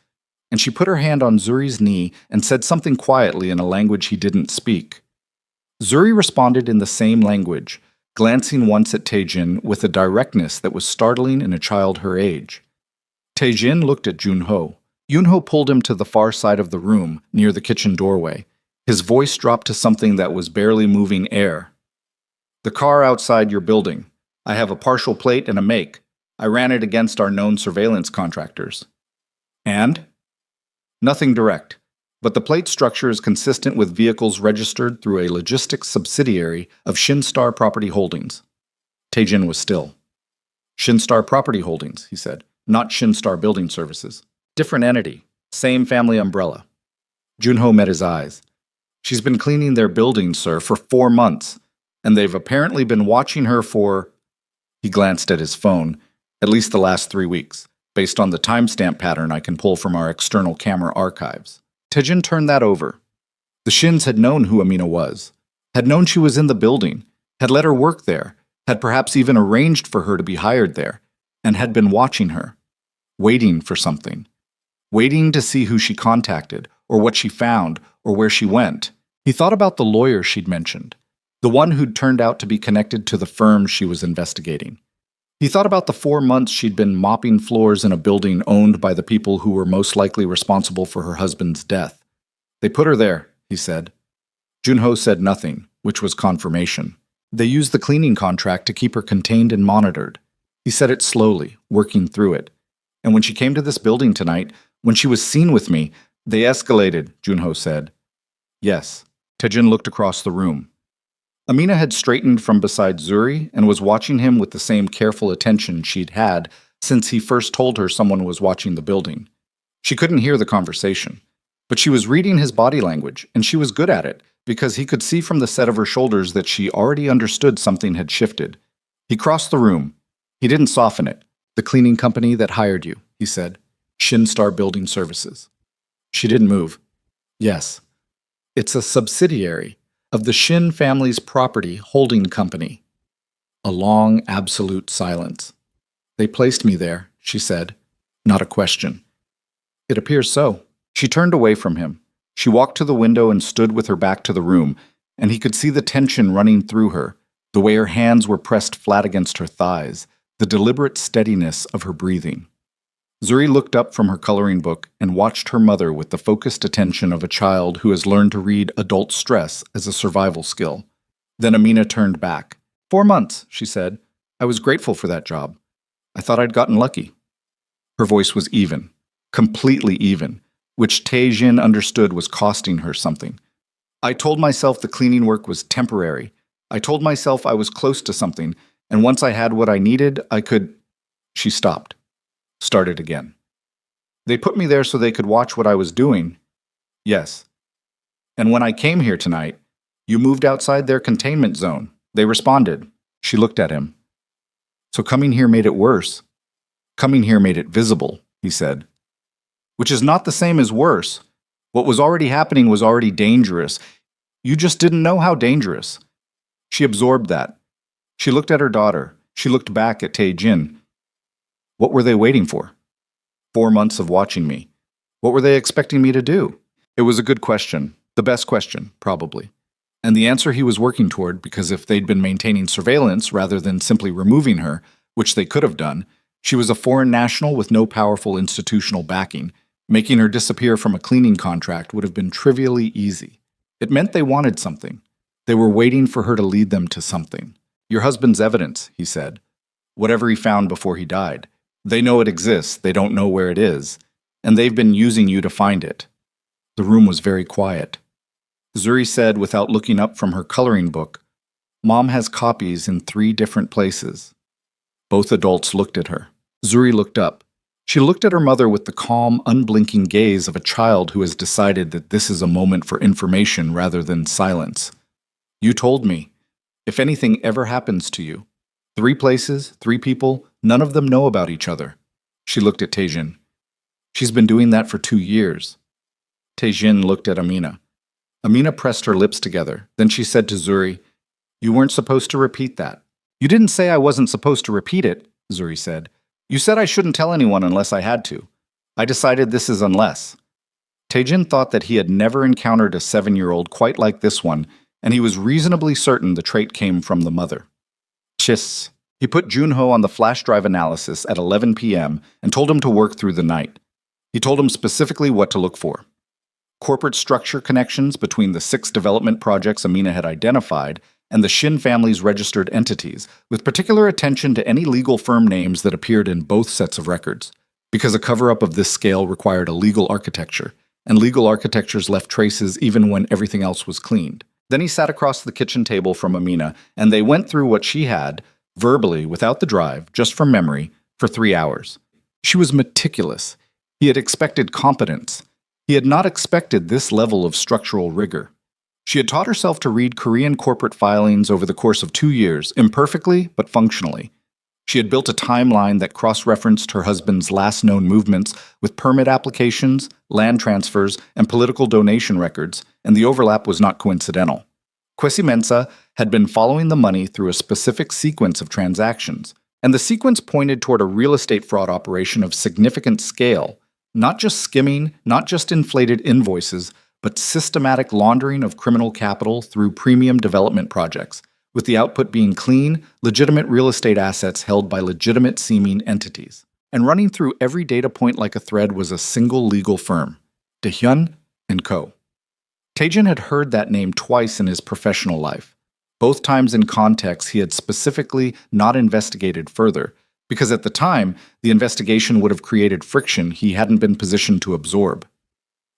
A: and she put her hand on Zuri's knee and said something quietly in a language he didn't speak. Zuri responded in the same language, glancing once at Taejin with a directness that was startling in a child her age. Taejin looked at Junho. Junho pulled him to the far side of the room, near the kitchen doorway. His voice dropped to something that was barely moving air. The car outside your building. I have a partial plate and a make. I ran it against our known surveillance contractors. And? Nothing direct, but the plate structure is consistent with vehicles registered through a logistics subsidiary of Shinstar Property Holdings. Taejin was still. Shinstar Property Holdings, he said, not Shinstar Building Services. Different entity, same family umbrella. Junho met his eyes. She's been cleaning their building, sir, for 4 months, and they've apparently been watching her for... He glanced at his phone, at least the last 3 weeks, based on the timestamp pattern I can pull from our external camera archives. Taejin turned that over. The Shins had known who Amina was, had known she was in the building, had let her work there, had perhaps even arranged for her to be hired there, and had been watching her, waiting for something, waiting to see who she contacted, or what she found, or where she went. He thought about the lawyer she'd mentioned, the one who'd turned out to be connected to the firm she was investigating. He thought about the 4 months she'd been mopping floors in a building owned by the people who were most likely responsible for her husband's death. They put her there, he said. Junho said nothing, which was confirmation. They used the cleaning contract to keep her contained and monitored. He said it slowly, working through it. And when she came to this building tonight, when she was seen with me, they escalated, Junho said. Yes. Taejin looked across the room. Amina had straightened from beside Zuri and was watching him with the same careful attention she'd had since he first told her someone was watching the building. She couldn't hear the conversation, but she was reading his body language, and she was good at it because he could see from the set of her shoulders that she already understood something had shifted. He crossed the room. He didn't soften it. The cleaning company that hired you, he said. Shinstar Building Services. She didn't move. Yes. It's a subsidiary of the Shin family's property holding company. A long, absolute silence. They placed me there, she said, not a question. It appears so. She turned away from him. She walked to the window and stood with her back to the room, and he could see the tension running through her, the way her hands were pressed flat against her thighs, the deliberate steadiness of her breathing. Zuri looked up from her coloring book and watched her mother with the focused attention of a child who has learned to read adult stress as a survival skill. Then Amina turned back. 4 months, she said. I was grateful for that job. I thought I'd gotten lucky. Her voice was even, completely even, which Taejin understood was costing her something. I told myself the cleaning work was temporary. I told myself I was close to something, and once I had what I needed, I could... She stopped. Started again. They put me there so they could watch what I was doing. Yes. And when I came here tonight, you moved outside their containment zone. They responded. She looked at him. So coming here made it worse. Coming here made it visible, he said. which is not the same as worse. What was already happening was already dangerous. You just didn't know how dangerous. She absorbed that. She looked at her daughter. She looked back at Tae-jin. What were they waiting for? 4 months of watching me. What were they expecting me to do? It was a good question. The best question, probably. And the answer he was working toward, because if they'd been maintaining surveillance rather than simply removing her, which they could have done, she was a foreign national with no powerful institutional backing. Making her disappear from a cleaning contract would have been trivially easy. It meant they wanted something. They were waiting for her to lead them to something. Your husband's evidence, he said. Whatever he found before he died. They know it exists, they don't know where it is, and they've been using you to find it. The room was very quiet. Zuri said without looking up from her coloring book, Mom has copies in 3 different places. Both adults looked at her. Zuri looked up. She looked at her mother with the calm, unblinking gaze of a child who has decided that this is a moment for information rather than silence. You told me. If anything ever happens to you. 3 places, 3 people, none of them know about each other. She looked at Tae-jin. She's been doing that for 2 years. Tae-jin looked at Amina. Amina pressed her lips together. Then she said to Zuri, You weren't supposed to repeat that. You didn't say I wasn't supposed to repeat it, Zuri said. You said I shouldn't tell anyone unless I had to. I decided this is unless. Tae-jin thought that he had never encountered a 7-year-old quite like this one, and he was reasonably certain the trait came from the mother. Chiss. He put Junho on the flash drive analysis at 11 p.m. and told him to work through the night. He told him specifically what to look for. Corporate structure connections between the 6 development projects Amina had identified and the Shin family's registered entities, with particular attention to any legal firm names that appeared in both sets of records, because a cover-up of this scale required a legal architecture, and legal architectures left traces even when everything else was cleaned. Then he sat across the kitchen table from Amina, and they went through what she had, verbally, without the drive, just from memory, for 3 hours. She was meticulous. He had expected competence. He had not expected this level of structural rigor. She had taught herself to read Korean corporate filings over the course of 2 years, imperfectly but functionally. She had built a timeline that cross-referenced her husband's last known movements with permit applications, land transfers, and political donation records, and the overlap was not coincidental. Kwesi Mensah had been following the money through a specific sequence of transactions, and the sequence pointed toward a real estate fraud operation of significant scale, not just skimming, not just inflated invoices, but systematic laundering of criminal capital through premium development projects, with the output being clean, legitimate real estate assets held by legitimate-seeming entities. And running through every data point like a thread was a single legal firm, Daehyun & Co. Tae-jin had heard that name twice in his professional life. Both times in context he had specifically not investigated further, because at the time, the investigation would have created friction he hadn't been positioned to absorb.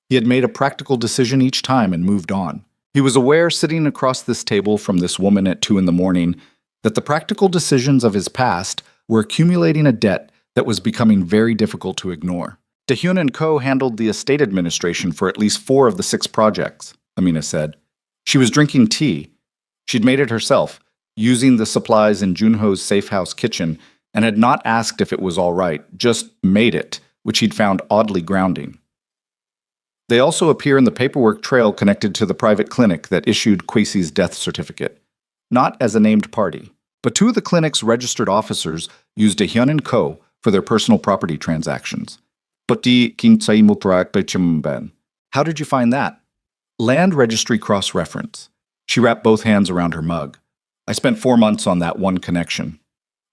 A: He had made a practical decision each time and moved on. He was aware, sitting across this table from this woman at 2 in the morning, that the practical decisions of his past were accumulating a debt that was becoming very difficult to ignore. Daehyun & Co. handled the estate administration for at least 4 of the 6 projects, Amina said. She was drinking tea. She'd made it herself, using the supplies in Junho's safe house kitchen, and had not asked if it was all right, just made it, which he'd found oddly grounding. They also appear in the paperwork trail connected to the private clinic that issued Kwesi's death certificate, not as a named party, but 2 of the clinic's registered officers used Daehyun & Co. for their personal property transactions. How did you find that? Land registry cross-reference. She wrapped both hands around her mug. I spent 4 months on that one connection.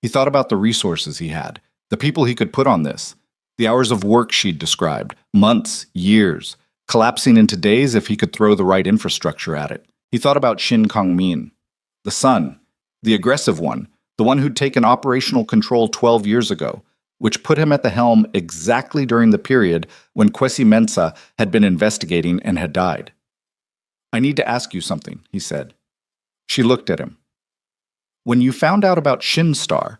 A: He thought about the resources he had, the people he could put on this, the hours of work she'd described, months, years, collapsing into days if he could throw the right infrastructure at it. He thought about Shin Kang-min, the son, the aggressive one, the one who'd taken operational control 12 years ago, which put him at the helm exactly during the period when Kwesi Mensah had been investigating and had died. I need to ask you something, he said. She looked at him. When you found out about Shinstar,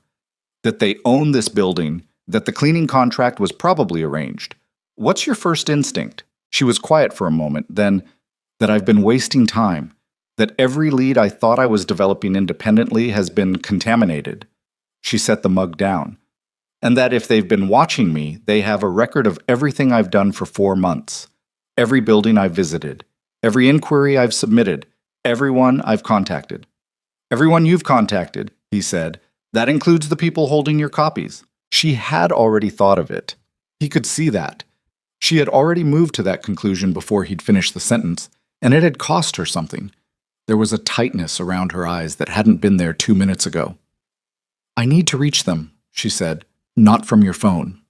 A: that they own this building, that the cleaning contract was probably arranged, what's your first instinct? She was quiet for a moment, then, that I've been wasting time, that every lead I thought I was developing independently has been contaminated. She set the mug down. and that if they've been watching me, they have a record of everything I've done for 4 months. Every building I've visited, every inquiry I've submitted, everyone I've contacted. Everyone you've contacted, he said. That includes the people holding your copies. She had already thought of it. He could see that. She had already moved to that conclusion before he'd finished the sentence, and it had cost her something. There was a tightness around her eyes that hadn't been there 2 minutes ago. I need to reach them, she said. Not from your phone.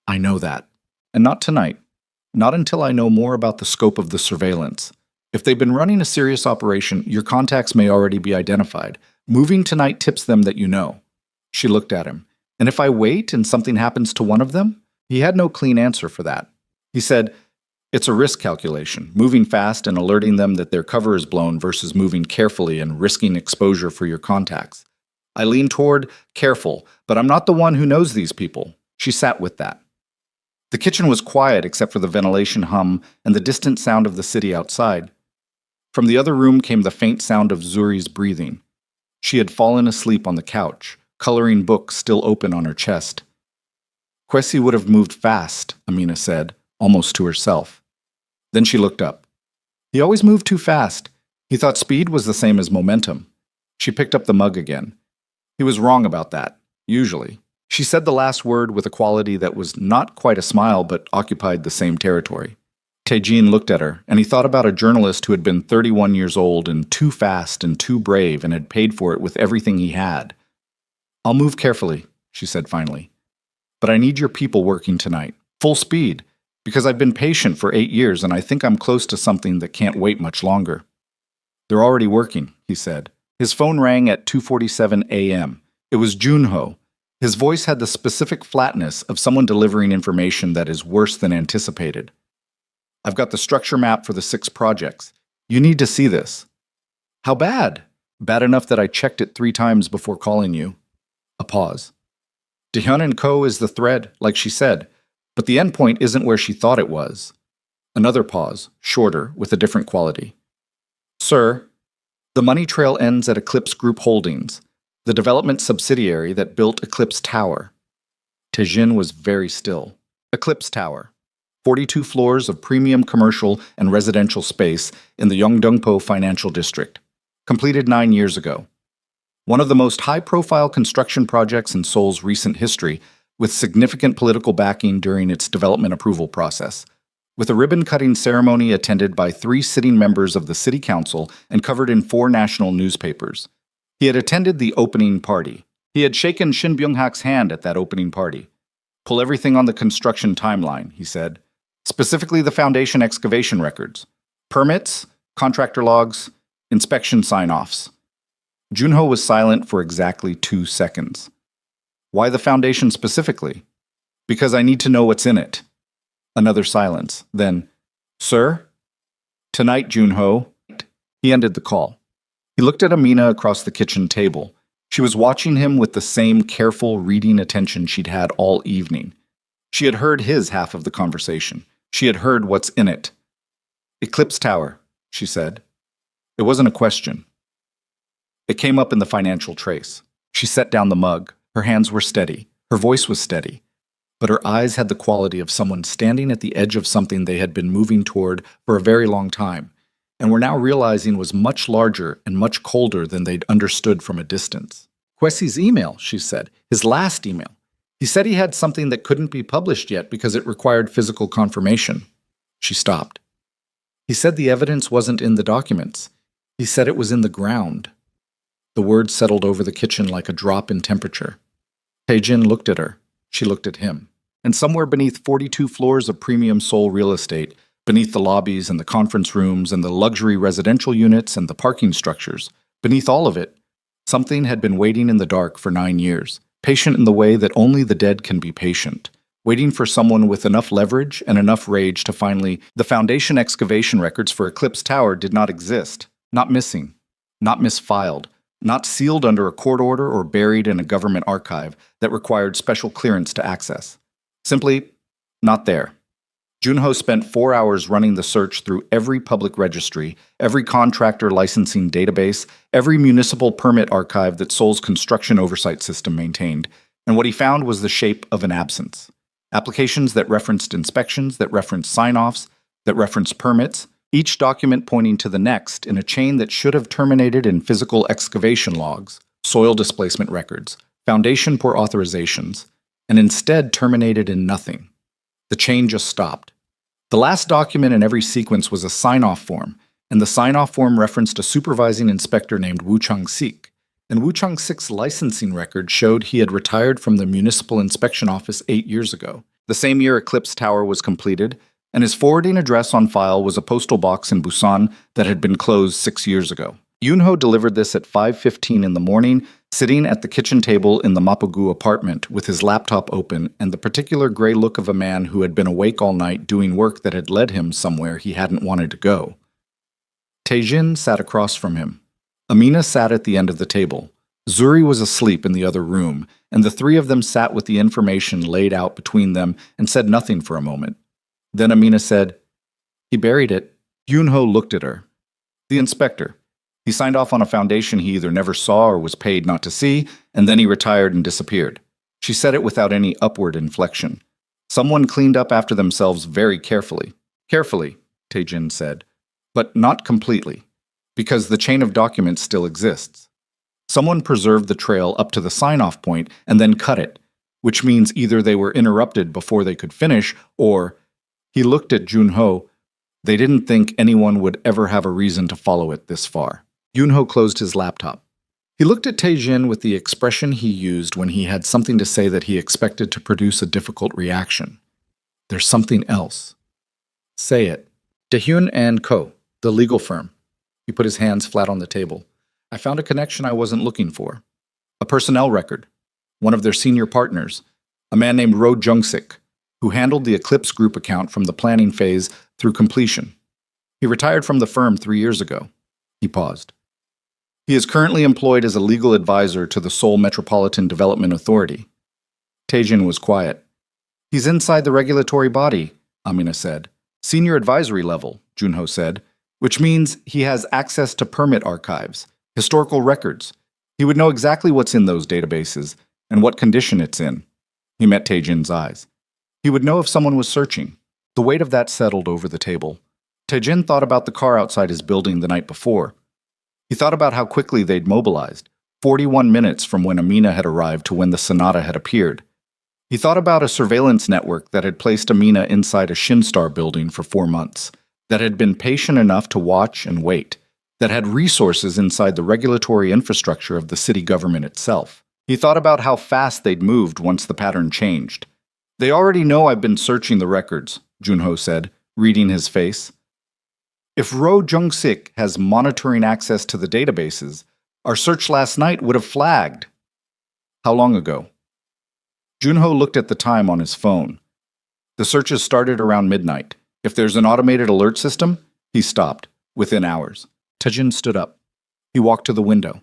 A: I know that. And not tonight. Not until I know more about the scope of the surveillance. If they've been running a serious operation, your contacts may already be identified. Moving tonight tips them that you know. She looked at him. And if I wait and something happens to one of them? He had no clean answer for that. He said, it's a risk calculation, moving fast and alerting them that their cover is blown versus moving carefully and risking exposure for your contacts. I lean toward careful, but I'm not the one who knows these people. She sat with that. The kitchen was quiet except for the ventilation hum and the distant sound of the city outside. From the other room came the faint sound of Zuri's breathing. She had fallen asleep on the couch, coloring book still open on her chest. Kwesi would have moved fast, Amina said, almost to herself. Then she looked up. He always moved too fast. He thought speed was the same as momentum. She picked up the mug again. He was wrong about that, usually. She said the last word with a quality that was not quite a smile but occupied the same territory. Taejin looked at her, and he thought about a journalist who had been 31 years old and too fast and too brave and had paid for it with everything he had. I'll move carefully, she said finally. But I need your people working tonight, full speed, because I've been patient for 8 years and I think I'm close to something that can't wait much longer. They're already working, he said. His phone rang at 2:47 a.m. It was Junho. His voice had the specific flatness of someone delivering information that is worse than anticipated. I've got the structure map for the 6 projects. You need to see this. How bad? Bad enough that I checked it 3 times before calling you. A pause. Dahyun & Co. is the thread, like she said, but the endpoint isn't where she thought it was. Another pause, shorter, with a different quality. Sir, the money trail ends at Eclipse Group Holdings, the development subsidiary that built Eclipse Tower. Taejin was very still. Eclipse Tower. 42 floors of premium commercial and residential space in the Yeongdeungpo Financial District. Completed 9 years ago. One of the most high-profile construction projects in Seoul's recent history, with significant political backing during its development approval process, with a ribbon-cutting ceremony attended by 3 sitting members of the city council and covered in 4 national newspapers. He had attended the opening party. He had shaken Shin Byung-hak's hand at that opening party. Pull everything on the construction timeline, he said. Specifically the foundation excavation records. Permits, contractor logs, inspection sign-offs. Junho was silent for exactly 2 seconds. Why the foundation specifically? Because I need to know what's in it. Another silence. Then, Sir? Tonight, Junho. He ended the call. He looked at Amina across the kitchen table. She was watching him with the same careful, reading attention she'd had all evening. She had heard his half of the conversation. She had heard what's in it. Eclipse Tower, she said. It wasn't a question. It came up in the financial trace. She set down the mug. Her hands were steady. Her voice was steady. But her eyes had the quality of someone standing at the edge of something they had been moving toward for a very long time, and were now realizing was much larger and much colder than they'd understood from a distance. Kwesi's email, she said. His last email. He said he had something that couldn't be published yet because it required physical confirmation. She stopped. He said the evidence wasn't in the documents. He said it was in the ground. The words settled over the kitchen like a drop in temperature. Taejin looked at her. She looked at him. And somewhere beneath 42 floors of premium Seoul real estate, beneath the lobbies and the conference rooms and the luxury residential units and the parking structures, beneath all of it, something had been waiting in the dark for 9 years, patient in the way that only the dead can be patient, waiting for someone with enough leverage and enough rage to finally... The foundation excavation records for Eclipse Tower did not exist, not missing, not misfiled, not sealed under a court order or buried in a government archive that required special clearance to access. Simply, not there. Junho spent 4 hours running the search through every public registry, every contractor licensing database, every municipal permit archive that Seoul's construction oversight system maintained, and what he found was the shape of an absence. Applications that referenced inspections, that referenced sign-offs, that referenced permits, each document pointing to the next in a chain that should have terminated in physical excavation logs, soil displacement records, foundation pour authorizations, and instead terminated in nothing. The chain just stopped. The last document in every sequence was a sign-off form, and the sign-off form referenced a supervising inspector named Wu Chang-sik, and Wu Chang-sik's licensing record showed he had retired from the Municipal Inspection Office 8 years ago, the same year Eclipse Tower was completed, and his forwarding address on file was a postal box in Busan that had been closed 6 years ago. Yunho delivered this at 5:15 in the morning, sitting at the kitchen table in the Mapogu apartment with his laptop open and the particular gray look of a man who had been awake all night doing work that had led him somewhere he hadn't wanted to go. Taejin sat across from him. Amina sat at the end of the table. Zuri was asleep in the other room, and the three of them sat with the information laid out between them and said nothing for a moment. Then Amina said, "He buried it." Yunho looked at her. "The inspector. He signed off on a foundation he either never saw or was paid not to see, and then he retired and disappeared." She said it without any upward inflection. "Someone cleaned up after themselves very carefully." "Carefully," Taejin said, "but not completely, because the chain of documents still exists. Someone preserved the trail up to the sign-off point and then cut it, which means either they were interrupted before they could finish, or," he looked at Junho, "they didn't think anyone would ever have a reason to follow it this far." Yunho closed his laptop. He looked at Taejin with the expression he used when he had something to say that he expected to produce a difficult reaction. "There's something else." "Say it." "Dahyun and Co., the legal firm." He put his hands flat on the table. "I found a connection I wasn't looking for. A personnel record. One of their senior partners, a man named Ro Jung-sik, who handled the Eclipse Group account from the planning phase through completion. He retired from the firm 3 years ago." He paused. "He is currently employed as a legal advisor to the Seoul Metropolitan Development Authority." Taejin was quiet. "He's inside the regulatory body," Amina said. "Senior advisory level," Junho said, "which means he has access to permit archives, historical records. He would know exactly what's in those databases and what condition it's in." He met Taejin's eyes. "He would know if someone was searching." The weight of that settled over the table. Taejin thought about the car outside his building the night before. He thought about how quickly they'd mobilized, 41 minutes from when Amina had arrived to when the Sonata had appeared. He thought about a surveillance network that had placed Amina inside a Shinstar building for 4 months, that had been patient enough to watch and wait, that had resources inside the regulatory infrastructure of the city government itself. He thought about how fast they'd moved once the pattern changed. "They already know I've been searching the records," Junho said, reading his face. "If Ro Jung-sik has monitoring access to the databases, our search last night would have flagged." "How long ago?" Junho looked at the time on his phone. "The searches started around midnight. If there's an automated alert system," he stopped, "within hours." Taejin stood up. He walked to the window.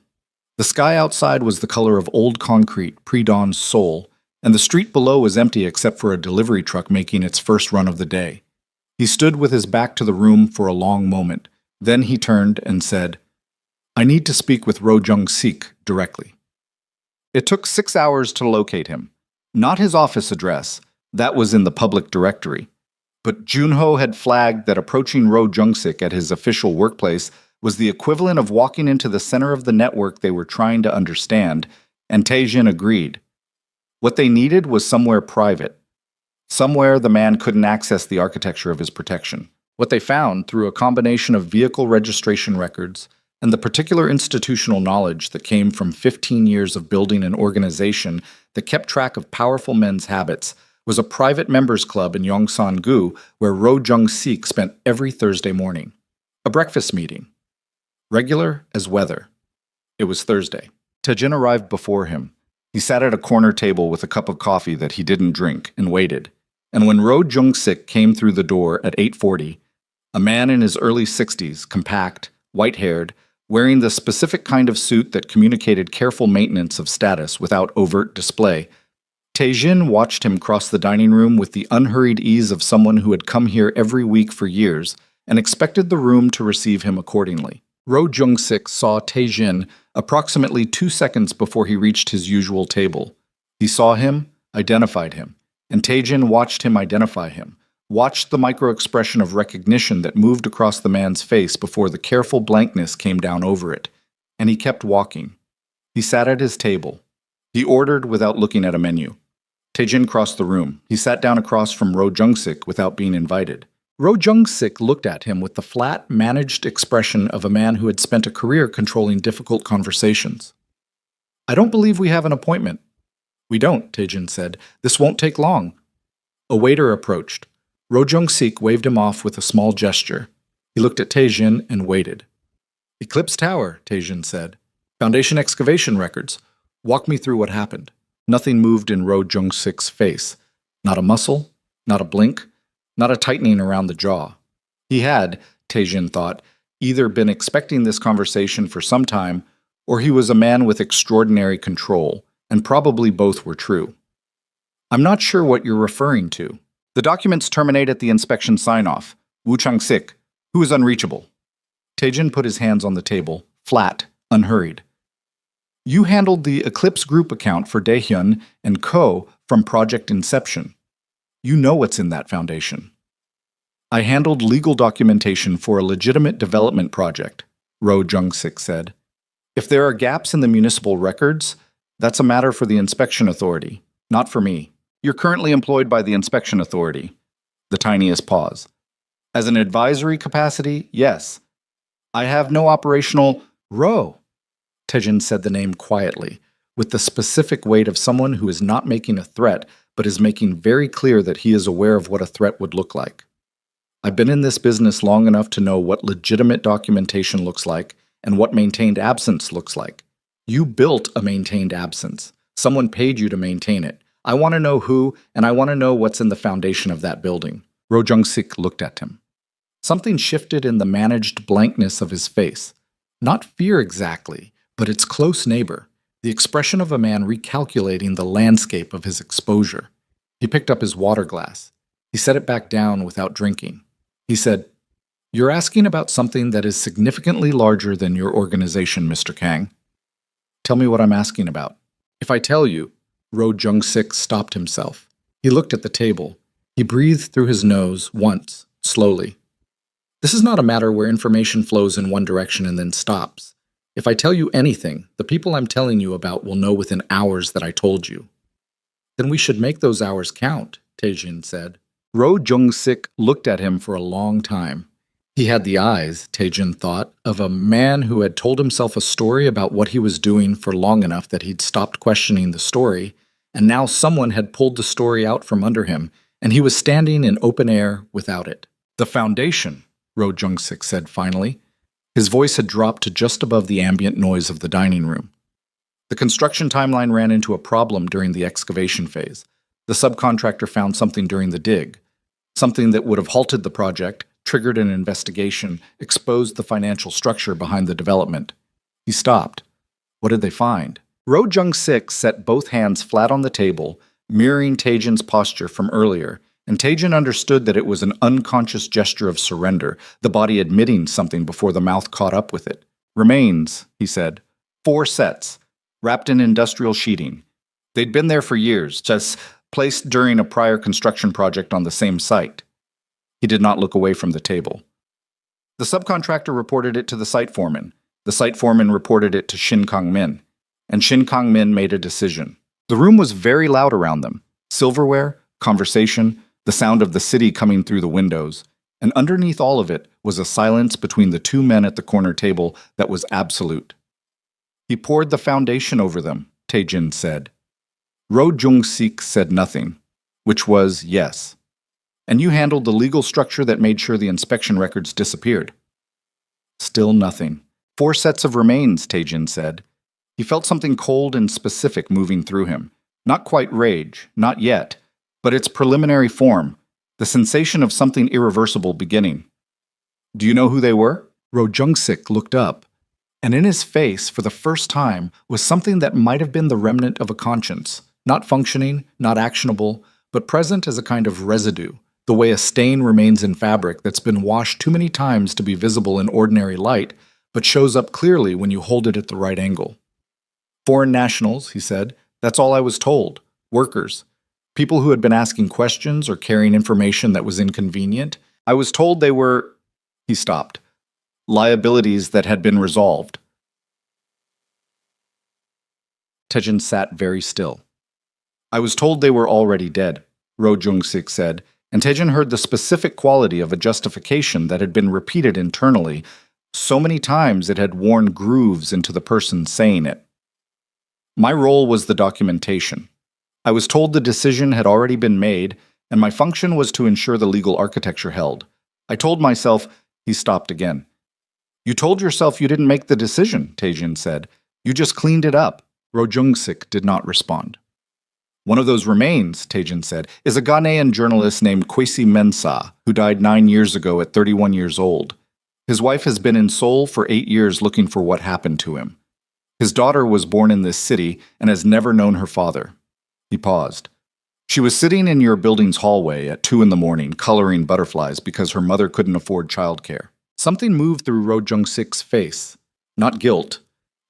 A: The sky outside was the color of old concrete, pre-dawn Seoul, and the street below was empty except for a delivery truck making its first run of the day. He stood with his back to the room for a long moment. Then he turned and said, "I need to speak with Ro Jung-sik directly." It took 6 hours to locate him. Not his office address, that was in the public directory. But Junho had flagged that approaching Ro Jung-sik at his official workplace was the equivalent of walking into the center of the network they were trying to understand, and Taejin agreed. What they needed was somewhere private. Somewhere the man couldn't access the architecture of his protection. What they found, through a combination of vehicle registration records and the particular institutional knowledge that came from 15 years of building an organization that kept track of powerful men's habits, was a private members club in Yongsan-gu where Ro Jung-sik spent every Thursday morning. A breakfast meeting. Regular as weather. It was Thursday. Taejin arrived before him. He sat at a corner table with a cup of coffee that he didn't drink and waited. And when Ro Jung-sik came through the door at 8:40, a man in his early 60s, compact, white-haired, wearing the specific kind of suit that communicated careful maintenance of status without overt display, Taejin watched him cross the dining room with the unhurried ease of someone who had come here every week for years and expected the room to receive him accordingly. Ro Jung-sik saw Taejin approximately 2 seconds before he reached his usual table. He saw him, identified him, and Taejin watched him identify him, watched the micro-expression of recognition that moved across the man's face before the careful blankness came down over it, and he kept walking. He sat at his table. He ordered without looking at a menu. Taejin crossed the room. He sat down across from Ro Jung-sik without being invited. Ro Jung-sik looked at him with the flat, managed expression of a man who had spent a career controlling difficult conversations. "I don't believe we have an appointment." "We don't," Taejin said. "This won't take long." A waiter approached. Ro Jung-sik waved him off with a small gesture. He looked at Taejin and waited. "Eclipse Tower," Taejin said. "Foundation excavation records. Walk me through what happened." Nothing moved in Ro Jung-sik's face. Not a muscle, not a blink, not a tightening around the jaw. He had, Taejin thought, either been expecting this conversation for some time, or he was a man with extraordinary control, and probably both were true. "I'm not sure what you're referring to. The documents terminate at the inspection sign-off. Woo Chang-sik, who is unreachable." Taejin put his hands on the table, flat, unhurried. "You handled the Eclipse Group account for Daehyun and Co. from Project Inception. You know what's in that foundation." "I handled legal documentation for a legitimate development project," Ro Jung-sik said. "If there are gaps in the municipal records, that's a matter for the inspection authority, not for me. You're currently employed by the inspection authority." The tiniest pause. "As an advisory capacity, yes. I have no operational—" "Ro!" Taejin said the name quietly, with the specific weight of someone who is not making a threat, but is making very clear that he is aware of what a threat would look like. "I've been in this business long enough to know what legitimate documentation looks like and what maintained absence looks like. You built a maintained absence. Someone paid you to maintain it. I want to know who, and I want to know what's in the foundation of that building." Ro Jung-sik looked at him. Something shifted in the managed blankness of his face. Not fear exactly, but its close neighbor, the expression of a man recalculating the landscape of his exposure. He picked up his water glass. He set it back down without drinking. He said, "You're asking about something that is significantly larger than your organization, Mr. Kang. Tell me what I'm asking about." "If I tell you—" Ro Jung-sik stopped himself. He looked at the table. He breathed through his nose once, slowly. "This is not a matter where information flows in one direction and then stops. If I tell you anything, the people I'm telling you about will know within hours that I told you." "Then we should make those hours count," Taejin said. Ro Jung-sik looked at him for a long time. He had the eyes, Taejin thought, of a man who had told himself a story about what he was doing for long enough that he'd stopped questioning the story, and now someone had pulled the story out from under him, and he was standing in open air without it. "The foundation," Ro Jung-sik said finally. His voice had dropped to just above the ambient noise of the dining room. "The construction timeline ran into a problem during the excavation phase. The subcontractor found something during the dig. Something that would have halted the project, triggered an investigation, exposed the financial structure behind the development." He stopped. "What did they find?" Ro Jung-sik set both hands flat on the table, mirroring Taejin's posture from earlier, and Taejin understood that it was an unconscious gesture of surrender, the body admitting something before the mouth caught up with it. "Remains," he said. 4 sets, wrapped in industrial sheeting. They'd been there for years, just placed during a prior construction project on the same site." He did not look away from the table. "The subcontractor reported it to the site foreman. The site foreman reported it to Shin Kang-min. And Shin Kang-min made a decision." The room was very loud around them. Silverware, conversation, the sound of the city coming through the windows, and underneath all of it was a silence between the 2 men at the corner table that was absolute. "He poured the foundation over them," Taejin said. Ro Jung-sik said nothing, which was yes. "And you handled the legal structure that made sure the inspection records disappeared." Still nothing. 4 sets of remains, Taejin said. He felt something cold and specific moving through him. Not quite rage, not yet, but its preliminary form, the sensation of something irreversible beginning. "Do you know who they were?" Ro Jung-sik looked up, and in his face, for the first time, was something that might have been the remnant of a conscience, not functioning, not actionable, but present as a kind of residue, the way a stain remains in fabric that's been washed too many times to be visible in ordinary light, but shows up clearly when you hold it at the right angle. "Foreign nationals," he said. "That's all I was told. Workers. People who had been asking questions or carrying information that was inconvenient. I was told they were... He stopped. Liabilities that had been resolved. Taejin sat very still. I was told they were already dead, Ro Jung-sik said, and Taejin heard the specific quality of a justification that had been repeated internally so many times it had worn grooves into the person saying it. My role was the documentation. I was told the decision had already been made, and my function was to ensure the legal architecture held. I told myself... He stopped again. You told yourself you didn't make the decision, Taejin said. You just cleaned it up. Ro Jung-sik did not respond. One of those remains, Taejin said, is a Ghanaian journalist named Kwesi Mensah, who died 9 years ago at 31 years old. His wife has been in Seoul for 8 years looking for what happened to him. His daughter was born in this city and has never known her father. He paused. She was sitting in your building's hallway at 2 in the morning, coloring butterflies because her mother couldn't afford childcare. Something moved through Ro Jung-sik's face. Not guilt.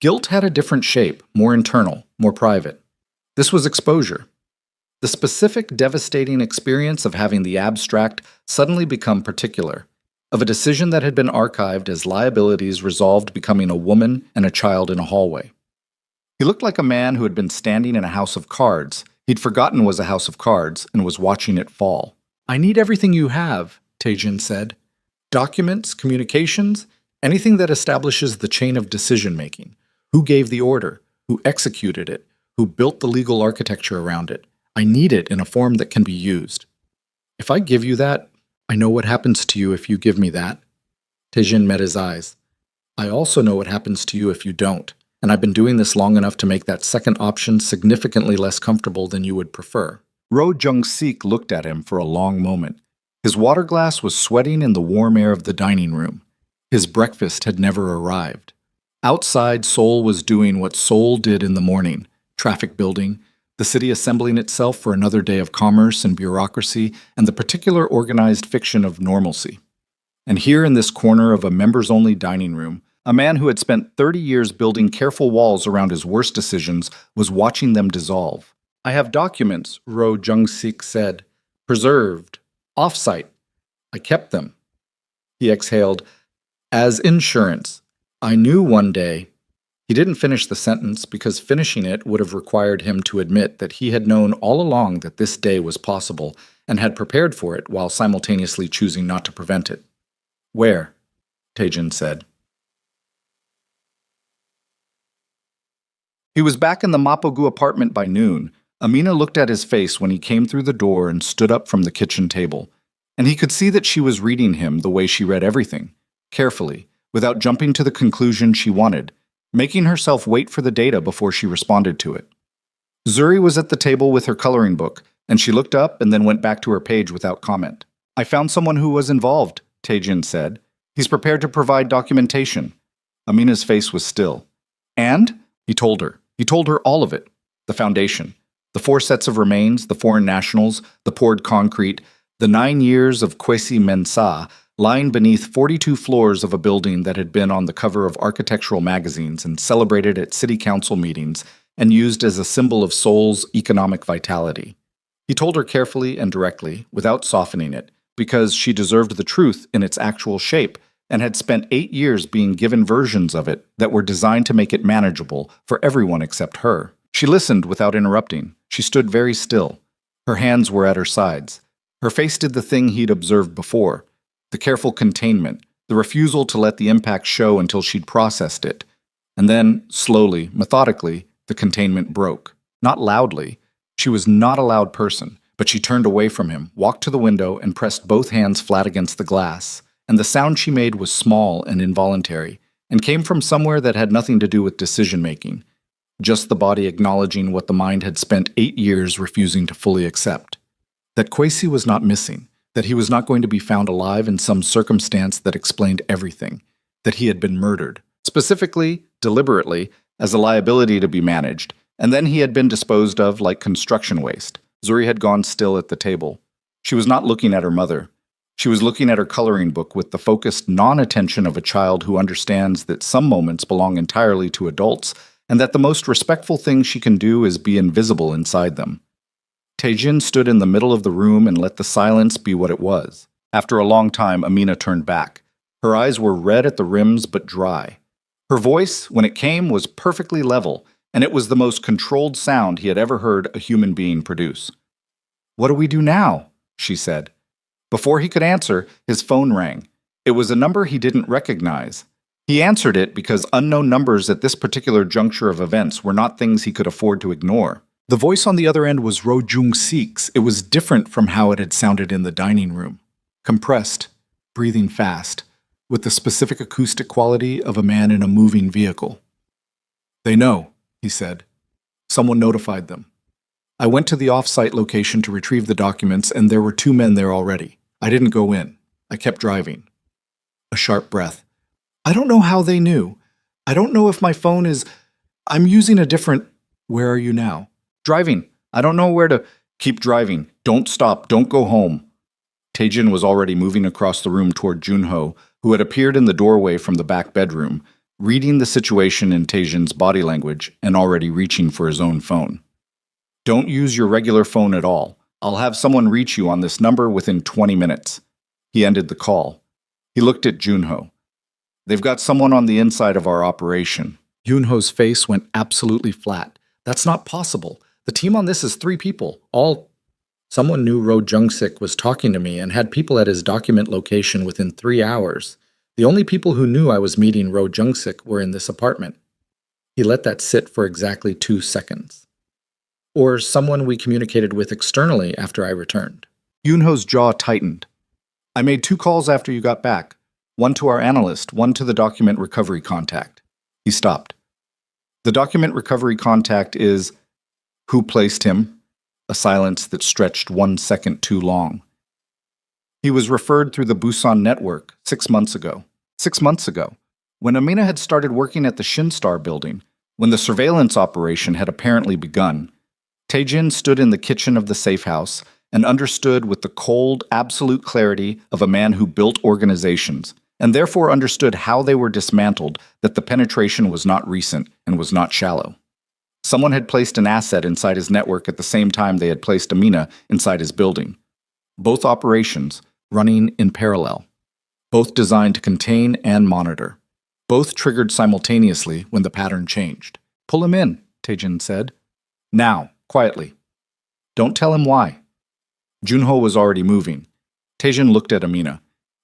A: Guilt had a different shape, more internal, more private. This was exposure. The specific, devastating experience of having the abstract suddenly become particular, of a decision that had been archived as liabilities resolved becoming a woman and a child in a hallway. He looked like a man who had been standing in a house of cards. He'd forgotten was a house of cards and was watching it fall. I need everything you have, Taejin said. Documents, communications, anything that establishes the chain of decision-making. Who gave the order? Who executed it? Who built the legal architecture around it? I need it in a form that can be used. If I give you that, I know what happens to you if you give me that. Taejin met his eyes. I also know what happens to you if you don't, and I've been doing this long enough to make that second option significantly less comfortable than you would prefer. Ro Jung-sik looked at him for a long moment. His water glass was sweating in the warm air of the dining room. His breakfast had never arrived. Outside, Seoul was doing what Seoul did in the morning, traffic building, the city assembling itself for another day of commerce and bureaucracy and the particular organized fiction of normalcy. And here in this corner of a members-only dining room, a man who had spent 30 years building careful walls around his worst decisions was watching them dissolve. I have documents, Ro Jung-sik said, preserved, off-site. I kept them. He exhaled, as insurance. I knew one day. He didn't finish the sentence because finishing it would have required him to admit that he had known all along that this day was possible and had prepared for it while simultaneously choosing not to prevent it. Where? Taejin said. He was back in the Mapogu apartment by noon. Amina looked at his face when he came through the door and stood up from the kitchen table, and he could see that she was reading him the way she read everything, carefully, without jumping to the conclusion she wanted, making herself wait for the data before she responded to it. Zuri was at the table with her coloring book, and she looked up and then went back to her page without comment. I found someone who was involved, Taejin said. He's prepared to provide documentation. Amina's face was still. And? He told her. He told her all of it. The foundation. The 4 sets of remains, the foreign nationals, the poured concrete, the 9 years of Kwesi Mensah lying beneath 42 floors of a building that had been on the cover of architectural magazines and celebrated at city council meetings and used as a symbol of Seoul's economic vitality. He told her carefully and directly, without softening it, because she deserved the truth in its actual shape and had spent 8 years being given versions of it that were designed to make it manageable for everyone except her. She listened without interrupting. She stood very still. Her hands were at her sides. Her face did the thing he'd observed before, the careful containment, the refusal to let the impact show until she'd processed it. And then, slowly, methodically, the containment broke. Not loudly. She was not a loud person, but she turned away from him, walked to the window, and pressed both hands flat against the glass. And the sound she made was small and involuntary, and came from somewhere that had nothing to do with decision-making, just the body acknowledging what the mind had spent 8 years refusing to fully accept. That Kwesi was not missing, that he was not going to be found alive in some circumstance that explained everything, that he had been murdered, specifically, deliberately, as a liability to be managed, and then he had been disposed of like construction waste. Zuri had gone still at the table. She was not looking at her mother. She was looking at her coloring book with the focused non-attention of a child who understands that some moments belong entirely to adults and that the most respectful thing she can do is be invisible inside them. Taejin stood in the middle of the room and let the silence be what it was. After a long time, Amina turned back. Her eyes were red at the rims but dry. Her voice, when it came, was perfectly level, and it was the most controlled sound he had ever heard a human being produce. "What do we do now?" she said. Before he could answer, his phone rang. It was a number he didn't recognize. He answered it because unknown numbers at this particular juncture of events were not things he could afford to ignore. The voice on the other end was Ro Jung-sik's. It was different from how it had sounded in the dining room. Compressed, breathing fast, with the specific acoustic quality of a man in a moving vehicle. "They know," he said. "Someone notified them. I went to the off-site location to retrieve the documents, and there were 2 men there already. I didn't go in. I kept driving." A sharp breath. "I don't know how they knew. I don't know if my phone is... I'm using a different... Where are you now?" "Driving. I don't know where to... Keep driving. Don't stop. Don't go home." Taejin was already moving across the room toward Junho, who had appeared in the doorway from the back bedroom, reading the situation in Taejin's body language and already reaching for his own phone. "Don't use your regular phone at all. I'll have someone reach you on this number within 20 minutes. He ended the call. He looked at Junho. "They've got someone on the inside of our operation." Junho's face went absolutely flat. "That's not possible. The team on this is 3 people, all... Someone knew Ro Jung-sik was talking to me and had people at his document location within 3 hours. The only people who knew I was meeting Ro Jung-sik were in this apartment." He let that sit for exactly 2 seconds. "Or someone we communicated with externally after I returned." Junho's jaw tightened. "I made 2 calls after you got back. One to our analyst, one to the document recovery contact." He stopped. "The document recovery contact is... Who placed him?" A silence that stretched 1 second too long. "He was referred through the Busan network 6 months ago." 6 months ago, when Amina had started working at the Shinstar building, when the surveillance operation had apparently begun, Taejin stood in the kitchen of the safe house and understood with the cold, absolute clarity of a man who built organizations, and therefore understood how they were dismantled, that the penetration was not recent and was not shallow. Someone had placed an asset inside his network at the same time they had placed Amina inside his building. Both operations running in parallel. Both designed to contain and monitor. Both triggered simultaneously when the pattern changed. "Pull him in," Taejin said. "Now, quietly. Don't tell him why." Junho was already moving. Taejin looked at Amina.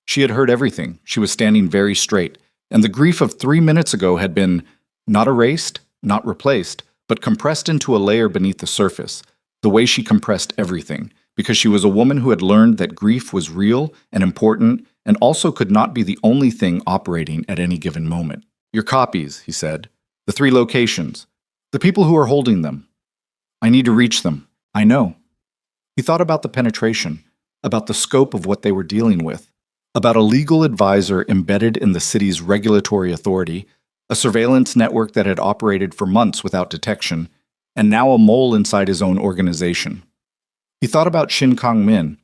A: She had heard everything. She was standing very straight, and the grief of 3 minutes ago had been not erased, not replaced, but compressed into a layer beneath the surface, the way she compressed everything, because she was a woman who had learned that grief was real and important and also could not be the only thing operating at any given moment. "Your copies," he said. "The 3 locations. The people who are holding them. I need to reach them. I know." He thought about the penetration, about the scope of what they were dealing with, about a legal advisor embedded in the city's regulatory authority, a surveillance network that had operated for months without detection, and now a mole inside his own organization. He thought about Shin Kang-min,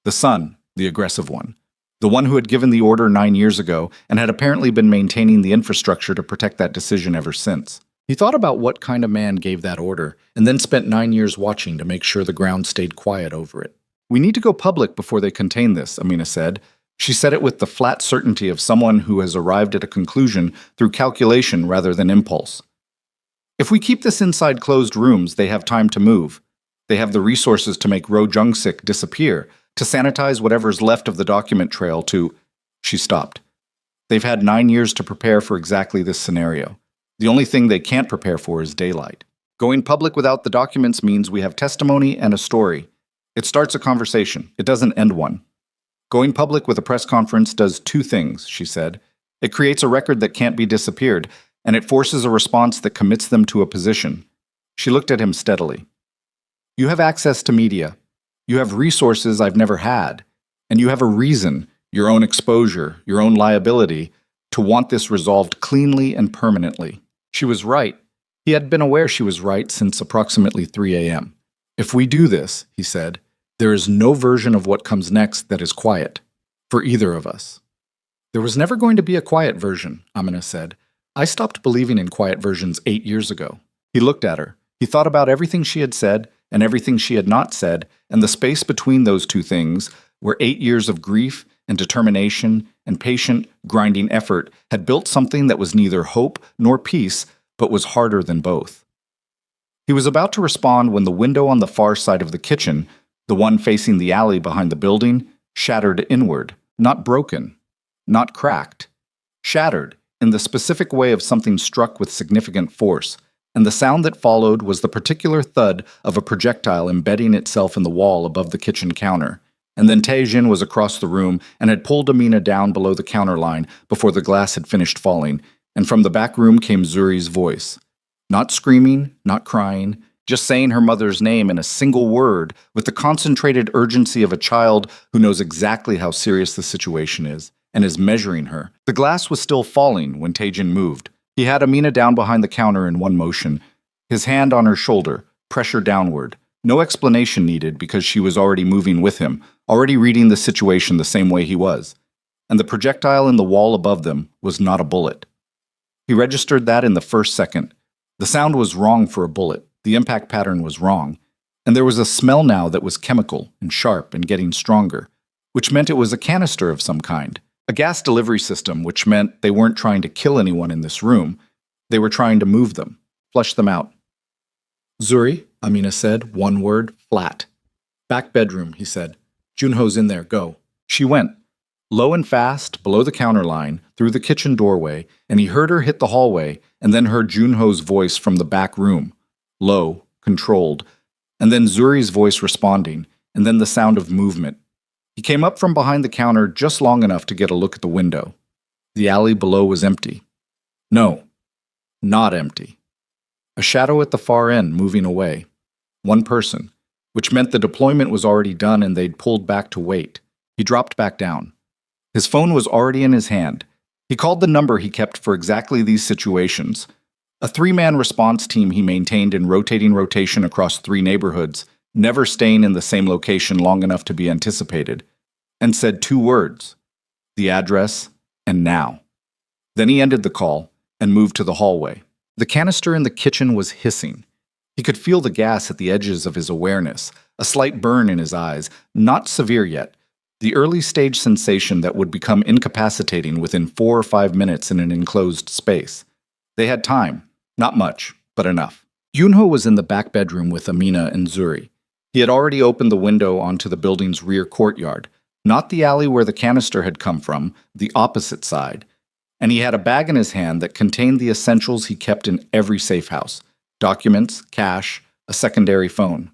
A: the son, the aggressive one, the one who had given the order 9 years ago and had apparently been maintaining the infrastructure to protect that decision ever since. He thought about what kind of man gave that order, and then spent 9 years watching to make sure the ground stayed quiet over it. "We need to go public before they contain this," Amina said. She said it with the flat certainty of someone who has arrived at a conclusion through calculation rather than impulse. "If we keep this inside closed rooms, they have time to move. They have the resources to make Ro Jung-sik disappear, to sanitize whatever's left of the document trail, to..." She stopped. "They've had 9 years to prepare for exactly this scenario. The only thing they can't prepare for is daylight. Going public without the documents means we have testimony and a story. It starts a conversation. It doesn't end one. Going public with a press conference does 2 things," she said. "It creates a record that can't be disappeared, and it forces a response that commits them to a position." She looked at him steadily. "You have access to media. You have resources I've never had. And you have a reason, your own exposure, your own liability, to want this resolved cleanly and permanently." She was right. He had been aware she was right since approximately 3 a.m. "If we do this," he said, "there is no version of what comes next that is quiet, for either of us." "There was never going to be a quiet version," Amina said. "I stopped believing in quiet versions 8 years ago." He looked at her. He thought about everything she had said, and everything she had not said, and the space between those two things, where 8 years of grief and determination and patient, grinding effort had built something that was neither hope nor peace, but was harder than both. He was about to respond when the window on the far side of the kitchen, the one facing the alley behind the building, shattered inward, not broken, not cracked. Shattered, in the specific way of something struck with significant force, and the sound that followed was the particular thud of a projectile embedding itself in the wall above the kitchen counter. And then Tae-jin was across the room and had pulled Amina down below the counter line before the glass had finished falling, and from the back room came Zuri's voice. Not screaming, not crying, just saying her mother's name in a single word with the concentrated urgency of a child who knows exactly how serious the situation is and is measuring her. The glass was still falling when Tae-jin moved. He had Amina down behind the counter in one motion, his hand on her shoulder, pressure downward. No explanation needed because she was already moving with him, already reading the situation the same way he was. And the projectile in the wall above them was not a bullet. He registered that in the first second. The sound was wrong for a bullet. The impact pattern was wrong. And there was a smell now that was chemical and sharp and getting stronger, which meant it was a canister of some kind. A gas delivery system, which meant they weren't trying to kill anyone in this room. They were trying to move them, flush them out. Zuri, Amina said, one word, flat. Back bedroom, he said. Junho's in there, go. She went, low and fast, below the counter line, through the kitchen doorway, and he heard her hit the hallway, and then heard Junho's voice from the back room, low, controlled, and then Zuri's voice responding, and then the sound of movement. He came up from behind the counter just long enough to get a look at the window. The alley below was empty. No, not empty. A shadow at the far end moving away. One person, which meant the deployment was already done and they'd pulled back to wait. He dropped back down. His phone was already in his hand. He called the number he kept for exactly these situations. A 3-man response team he maintained in rotation across 3 neighborhoods, never staying in the same location long enough to be anticipated, and said 2 words, the address and now. Then he ended the call and moved to the hallway. The canister in the kitchen was hissing. He could feel the gas at the edges of his awareness, a slight burn in his eyes, not severe yet, the early stage sensation that would become incapacitating within 4 or 5 minutes in an enclosed space. They had time, not much, but enough. Junho was in the back bedroom with Amina and Zuri. He had already opened the window onto the building's rear courtyard, not the alley where the canister had come from, the opposite side. And he had a bag in his hand that contained the essentials he kept in every safe house: documents, cash, a secondary phone.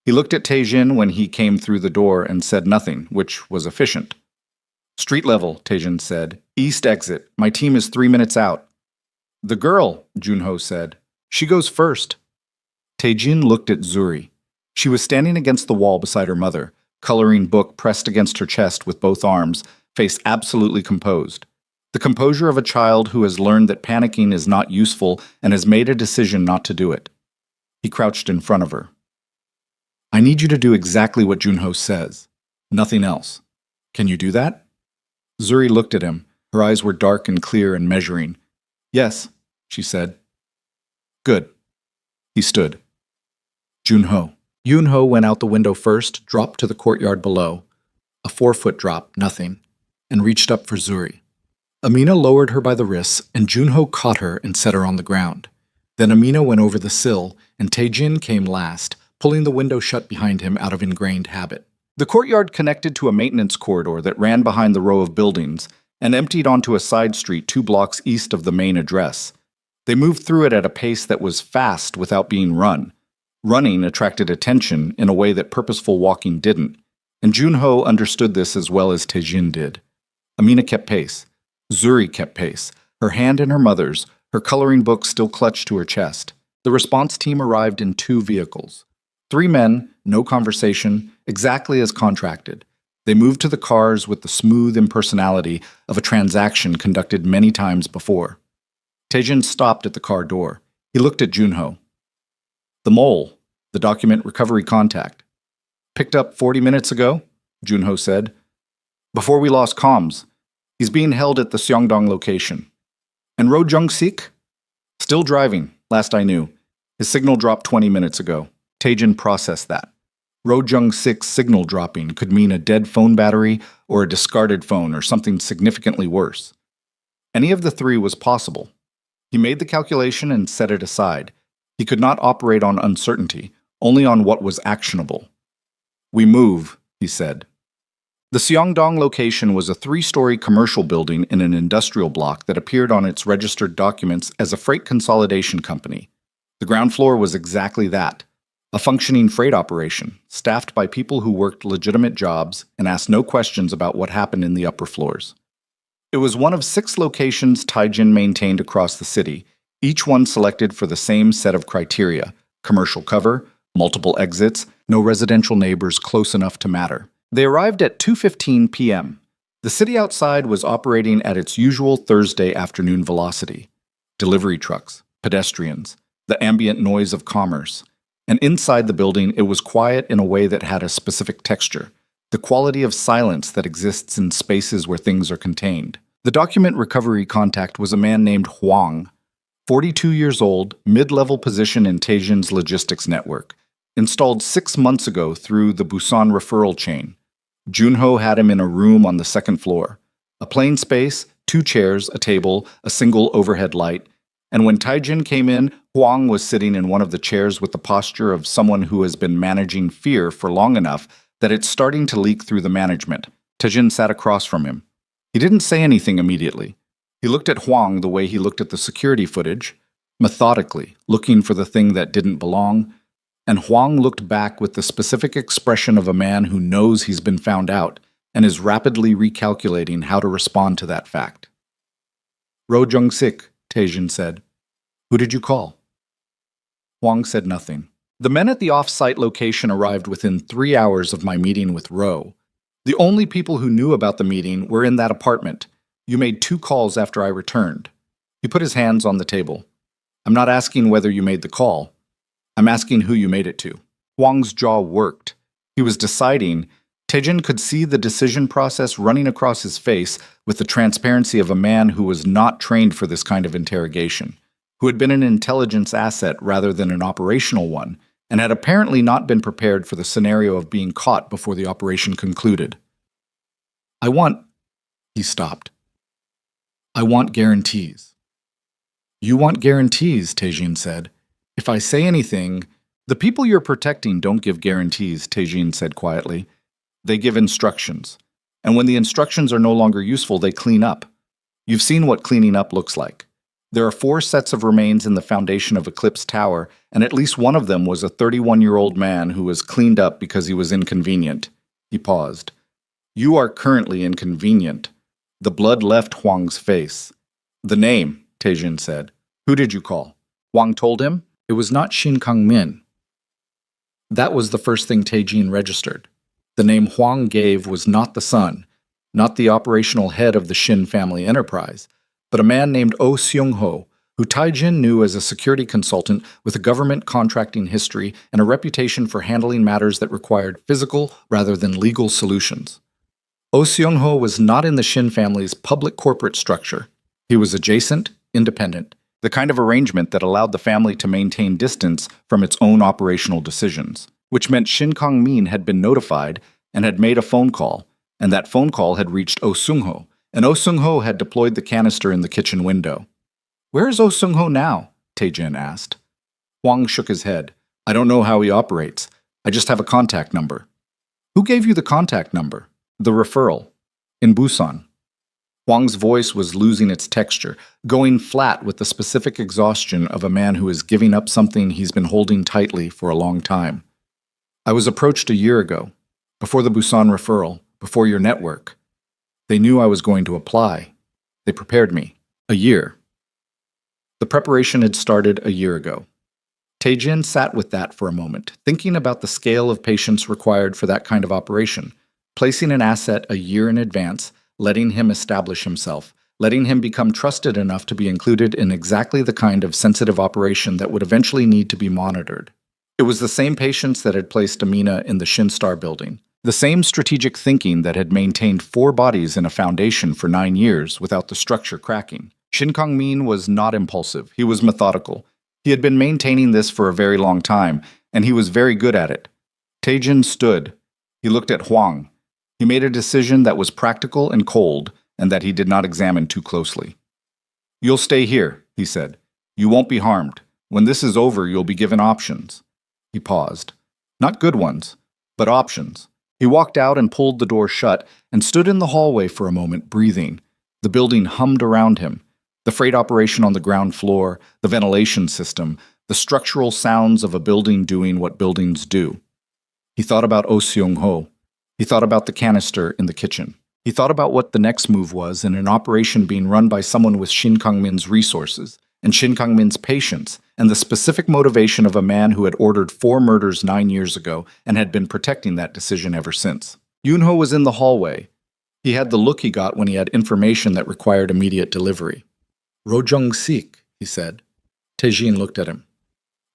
A: He looked at Tae-jin when he came through the door and said nothing, which was efficient. Street level, Tae-jin said. East exit. My team is 3 minutes out. The girl, Junho said. She goes first. Tae-jin looked at Zuri. She was standing against the wall beside her mother, coloring book pressed against her chest with both arms, face absolutely composed. The composure of a child who has learned that panicking is not useful and has made a decision not to do it. He crouched in front of her. I need you to do exactly what Junho says. Nothing else. Can you do that? Zuri looked at him. Her eyes were dark and clear and measuring. Yes, she said. Good. He stood. Junho. Junho went out the window first, dropped to the courtyard below. A 4-foot drop, nothing, and reached up for Zuri. Amina lowered her by the wrists, and Junho caught her and set her on the ground. Then Amina went over the sill, and Tae-jin came last, pulling the window shut behind him out of ingrained habit. The courtyard connected to a maintenance corridor that ran behind the row of buildings and emptied onto a side street 2 blocks east of the main address. They moved through it at a pace that was fast without being run. Running attracted attention in a way that purposeful walking didn't, and Junho understood this as well as Tae-jin did. Amina kept pace. Zuri kept pace, her hand in her mother's, her coloring book still clutched to her chest. The response team arrived in 2 vehicles. 3 men, no conversation, exactly as contracted. They moved to the cars with the smooth impersonality of a transaction conducted many times before. Tae-jin stopped at the car door. He looked at Junho. The mole, the document recovery contact. Picked up 40 minutes ago, Junho said. Before we lost comms. He's being held at the Seongdong location. And Ro Jung-sik? Still driving, last I knew. His signal dropped 20 minutes ago. Taejin processed that. Ro Jung-sik's signal dropping could mean a dead phone battery or a discarded phone or something significantly worse. Any of the three was possible. He made the calculation and set it aside. He could not operate on uncertainty, only on what was actionable. "We move," he said. The Seongdong location was a 3-story commercial building in an industrial block that appeared on its registered documents as a freight consolidation company. The ground floor was exactly that, a functioning freight operation, staffed by people who worked legitimate jobs and asked no questions about what happened in the upper floors. It was one of 6 locations Taejin maintained across the city, each one selected for the same set of criteria: commercial cover, multiple exits, no residential neighbors close enough to matter. They arrived at 2:15 p.m. The city outside was operating at its usual Thursday afternoon velocity. Delivery trucks, pedestrians, the ambient noise of commerce. And inside the building, it was quiet in a way that had a specific texture, the quality of silence that exists in spaces where things are contained. The document recovery contact was a man named Hwang, 42 years old, mid-level position in Taejin's logistics network, installed 6 months ago through the Busan referral chain. Junho had him in a room on the 2nd floor. A plain space, 2 chairs, a table, a single overhead light. And when Taejin came in, Hwang was sitting in one of the chairs with the posture of someone who has been managing fear for long enough that it's starting to leak through the management. Taejin sat across from him. He didn't say anything immediately. He looked at Hwang the way he looked at the security footage, methodically, looking for the thing that didn't belong. And Hwang looked back with the specific expression of a man who knows he's been found out and is rapidly recalculating how to respond to that fact. "Ro Jung-sik," Taejin said. "Who did you call?" Hwang said nothing. "The men at the off-site location arrived within 3 hours of my meeting with Ro. The only people who knew about the meeting were in that apartment. You made 2 calls after I returned." He put his hands on the table. "I'm not asking whether you made the call. I'm asking who you made it to." Hwang's jaw worked. He was deciding. Taejin could see the decision process running across his face with the transparency of a man who was not trained for this kind of interrogation, who had been an intelligence asset rather than an operational one, and had apparently not been prepared for the scenario of being caught before the operation concluded. He stopped. "I want guarantees." "You want guarantees," Taejin said. "If I say anything..." "The people you're protecting don't give guarantees," Taejin said quietly. "They give instructions. And when the instructions are no longer useful, they clean up. You've seen what cleaning up looks like. There are 4 sets of remains in the foundation of Eclipse Tower, and at least one of them was a 31-year-old man who was cleaned up because he was inconvenient." He paused. "You are currently inconvenient." The blood left Hwang's face. "The name," Taejin said. "Who did you call?" Hwang told him. It was not Shin Kang-min. That was the first thing Taejin registered. The name Hwang gave was not the son, not the operational head of the Shin family enterprise, but a man named Oh Seung-ho, who Taejin knew as a security consultant with a government contracting history and a reputation for handling matters that required physical rather than legal solutions. Oh Seung-ho was not in the Shin family's public corporate structure. He was adjacent, independent, the kind of arrangement that allowed the family to maintain distance from its own operational decisions, which meant Shin Kang-min had been notified and had made a phone call, and that phone call had reached Oh Seung-ho, and Oh Seung-ho had deployed the canister in the kitchen window. "Where is Oh Seung-ho now?" Taejin asked. Hwang shook his head. "I don't know how he operates. I just have a contact number." "Who gave you the contact number?" "The referral. In Busan." Hwang's voice was losing its texture, going flat with the specific exhaustion of a man who is giving up something he's been holding tightly for a long time. "I was approached a year ago, before the Busan referral, before your network. They knew I was going to apply. They prepared me. A year." The preparation had started a year ago. Taejin sat with that for a moment, thinking about the scale of patience required for that kind of operation, placing an asset a year in advance, letting him establish himself, letting him become trusted enough to be included in exactly the kind of sensitive operation that would eventually need to be monitored. It was the same patience that had placed Amina in the Shinstar building, the same strategic thinking that had maintained 4 bodies in a foundation for 9 years without the structure cracking. Shin Kang-min was not impulsive, he was methodical. He had been maintaining this for a very long time, and he was very good at it. Taejin stood. He looked at Huang. He made a decision that was practical and cold, and that he did not examine too closely. "You'll stay here," he said. "You won't be harmed. When this is over, you'll be given options." He paused. Not good ones, but options. He walked out and pulled the door shut and stood in the hallway for a moment, breathing. The building hummed around him. The freight operation on the ground floor, the ventilation system, the structural sounds of a building doing what buildings do. He thought about Oh Seung-ho. He thought about the canister in the kitchen. He thought about what the next move was in an operation being run by someone with Shin Kang-min's resources and Shin Kang-min's patience and the specific motivation of a man who had ordered 4 murders 9 years ago and had been protecting that decision ever since. Yoon-ho was in the hallway. He had the look he got when he had information that required immediate delivery. "Ro Jung-sik," he said. Taejin looked at him.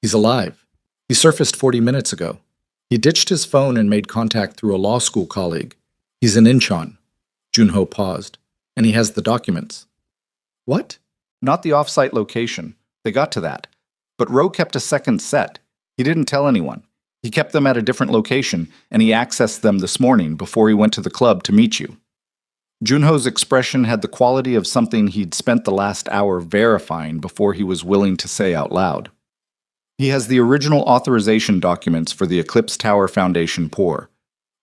A: "He's alive. He surfaced 40 minutes ago. He ditched his phone and made contact through a law school colleague. He's in Incheon." Junho paused. "And he has the documents." "What?" "Not the off-site location. They got to that. But Ro kept a second set. He didn't tell anyone. He kept them at a different location, and he accessed them this morning before he went to the club to meet you." Junho's expression had the quality of something he'd spent the last hour verifying before he was willing to say out loud. "He has the original authorization documents for the Eclipse Tower Foundation poor.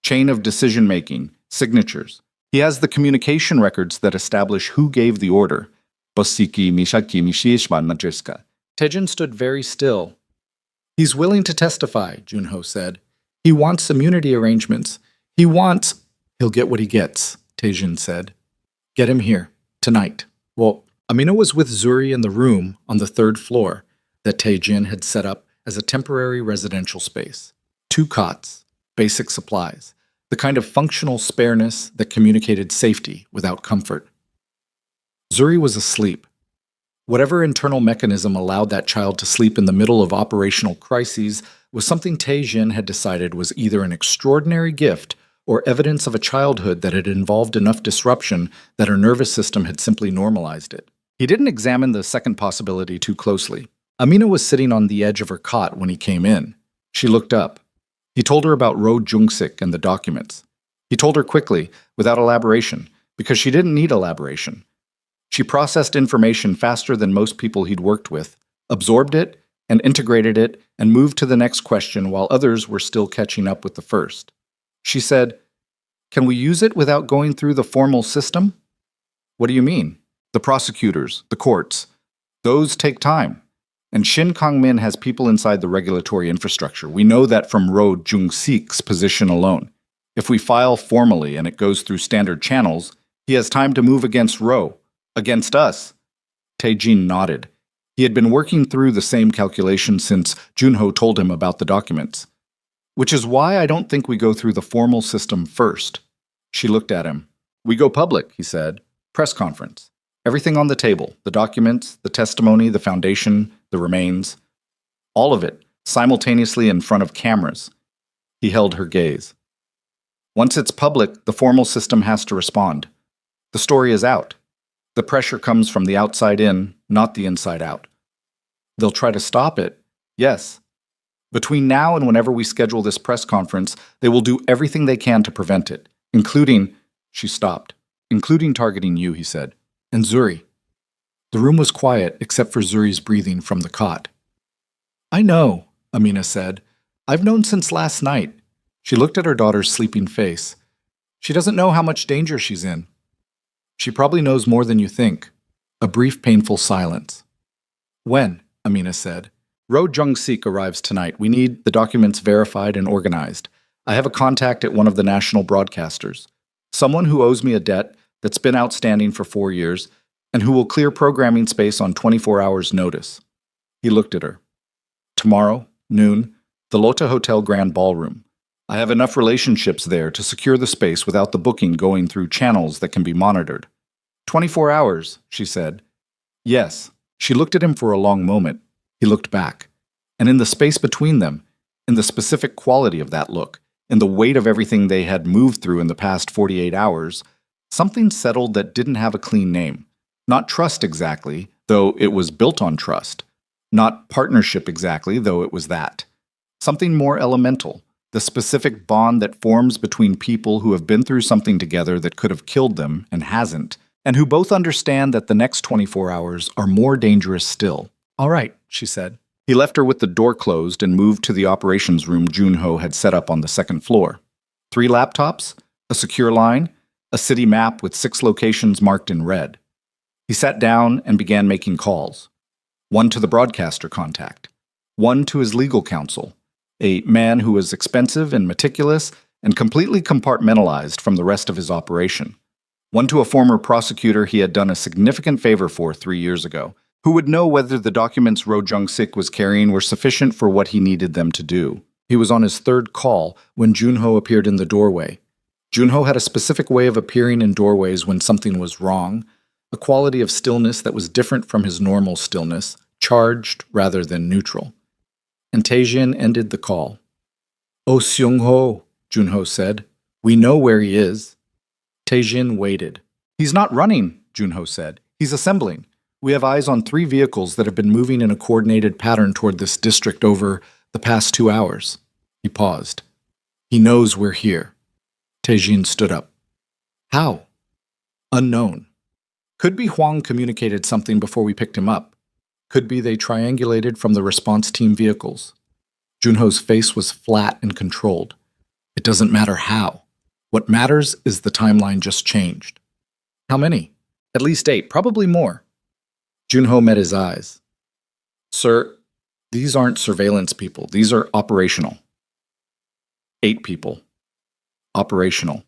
A: Chain of decision-making, signatures. He has the communication records that establish who gave the order. Bosiki Mishaki Mishiishman Najiska." Taejin stood very still. "He's willing to testify," Junho said. "He wants immunity arrangements. He wants—" "He'll get what he gets," Taejin said. "Get him here, tonight." Well, Amina was with Zuri in the room on the 3rd floor that Taejin had set up as a temporary residential space. 2 cots, basic supplies, the kind of functional spareness that communicated safety without comfort. Zuri was asleep. Whatever internal mechanism allowed that child to sleep in the middle of operational crises was something Taejin had decided was either an extraordinary gift or evidence of a childhood that had involved enough disruption that her nervous system had simply normalized it. He didn't examine the second possibility too closely. Amina was sitting on the edge of her cot when he came in. She looked up. He told her about Ro Jung-sik and the documents. He told her quickly, without elaboration, because she didn't need elaboration. She processed information faster than most people he'd worked with, absorbed it, and integrated it, and moved to the next question while others were still catching up with the first. She said, "Can we use it without going through the formal system?" "What do you mean?" "The prosecutors, the courts. Those take time. And Shin Kang-min has people inside the regulatory infrastructure. We know that from Ro Jung-sik's position alone. If we file formally and it goes through standard channels, he has time to move against Ro. Against us." Taejin nodded. He had been working through the same calculation since Junho told him about the documents. "Which is why I don't think we go through the formal system first." She looked at him. "We go public," he said. "Press conference. Everything on the table, the documents, the testimony, the foundation, the remains. All of it, simultaneously in front of cameras." He held her gaze. "Once it's public, the formal system has to respond. The story is out. The pressure comes from the outside in, not the inside out. They'll try to stop it, yes. Between now and whenever we schedule this press conference, they will do everything they can to prevent it, including—" She stopped. "Including targeting you," he said. "And Zuri." The room was quiet except for Zuri's breathing from the cot. "I know," Amina said. "I've known since last night." She looked at her daughter's sleeping face. "She doesn't know how much danger she's in." "She probably knows more than you think." A brief, painful silence. "When?" Amina said. "Ro Jung-sik arrives tonight. We need the documents verified and organized. I have a contact at one of the national broadcasters. Someone who owes me a debt that's been outstanding for 4 years, and who will clear programming space on 24 hours' notice." He looked at her. "Tomorrow, noon, the Lotte Hotel Grand Ballroom. I have enough relationships there to secure the space without the booking going through channels that can be monitored." 24 hours, she said. "Yes." She looked at him for a long moment. He looked back. And in the space between them, in the specific quality of that look, in the weight of everything they had moved through in the past 48 hours, something settled that didn't have a clean name. Not trust exactly, though it was built on trust. Not partnership exactly, though it was that. Something more elemental, the specific bond that forms between people who have been through something together that could have killed them and hasn't, and who both understand that the next 24 hours are more dangerous still. "All right," she said. He left her with the door closed and moved to the operations room Junho had set up on the second floor. 3 laptops, a secure line, a city map with 6 locations marked in red. He sat down and began making calls. 1 to the broadcaster contact, 1 to his legal counsel, a man who was expensive and meticulous and completely compartmentalized from the rest of his operation. 1 to a former prosecutor he had done a significant favor for 3 years ago, who would know whether the documents Ro Jung-sik was carrying were sufficient for what he needed them to do. He was on his 3rd call when Junho appeared in the doorway. Junho had a specific way of appearing in doorways when something was wrong, a quality of stillness that was different from his normal stillness, charged rather than neutral. And Tae-jin ended the call. "Oh, Seung-ho," Junho said. "We know where he is." Tae-jin waited. "He's not running," Junho said. "He's assembling. We have eyes on 3 vehicles that have been moving in a coordinated pattern toward this district over the past 2 hours." He paused. "He knows we're here." Tae-jin stood up. "How?" "Unknown. Could be Hwang communicated something before we picked him up. Could be they triangulated from the response team vehicles." Junho's face was flat and controlled. "It doesn't matter how. What matters is the timeline just changed." "How many?" "At least 8, probably more." Junho met his eyes. "Sir, these aren't surveillance people. These are operational." 8 people. Operational.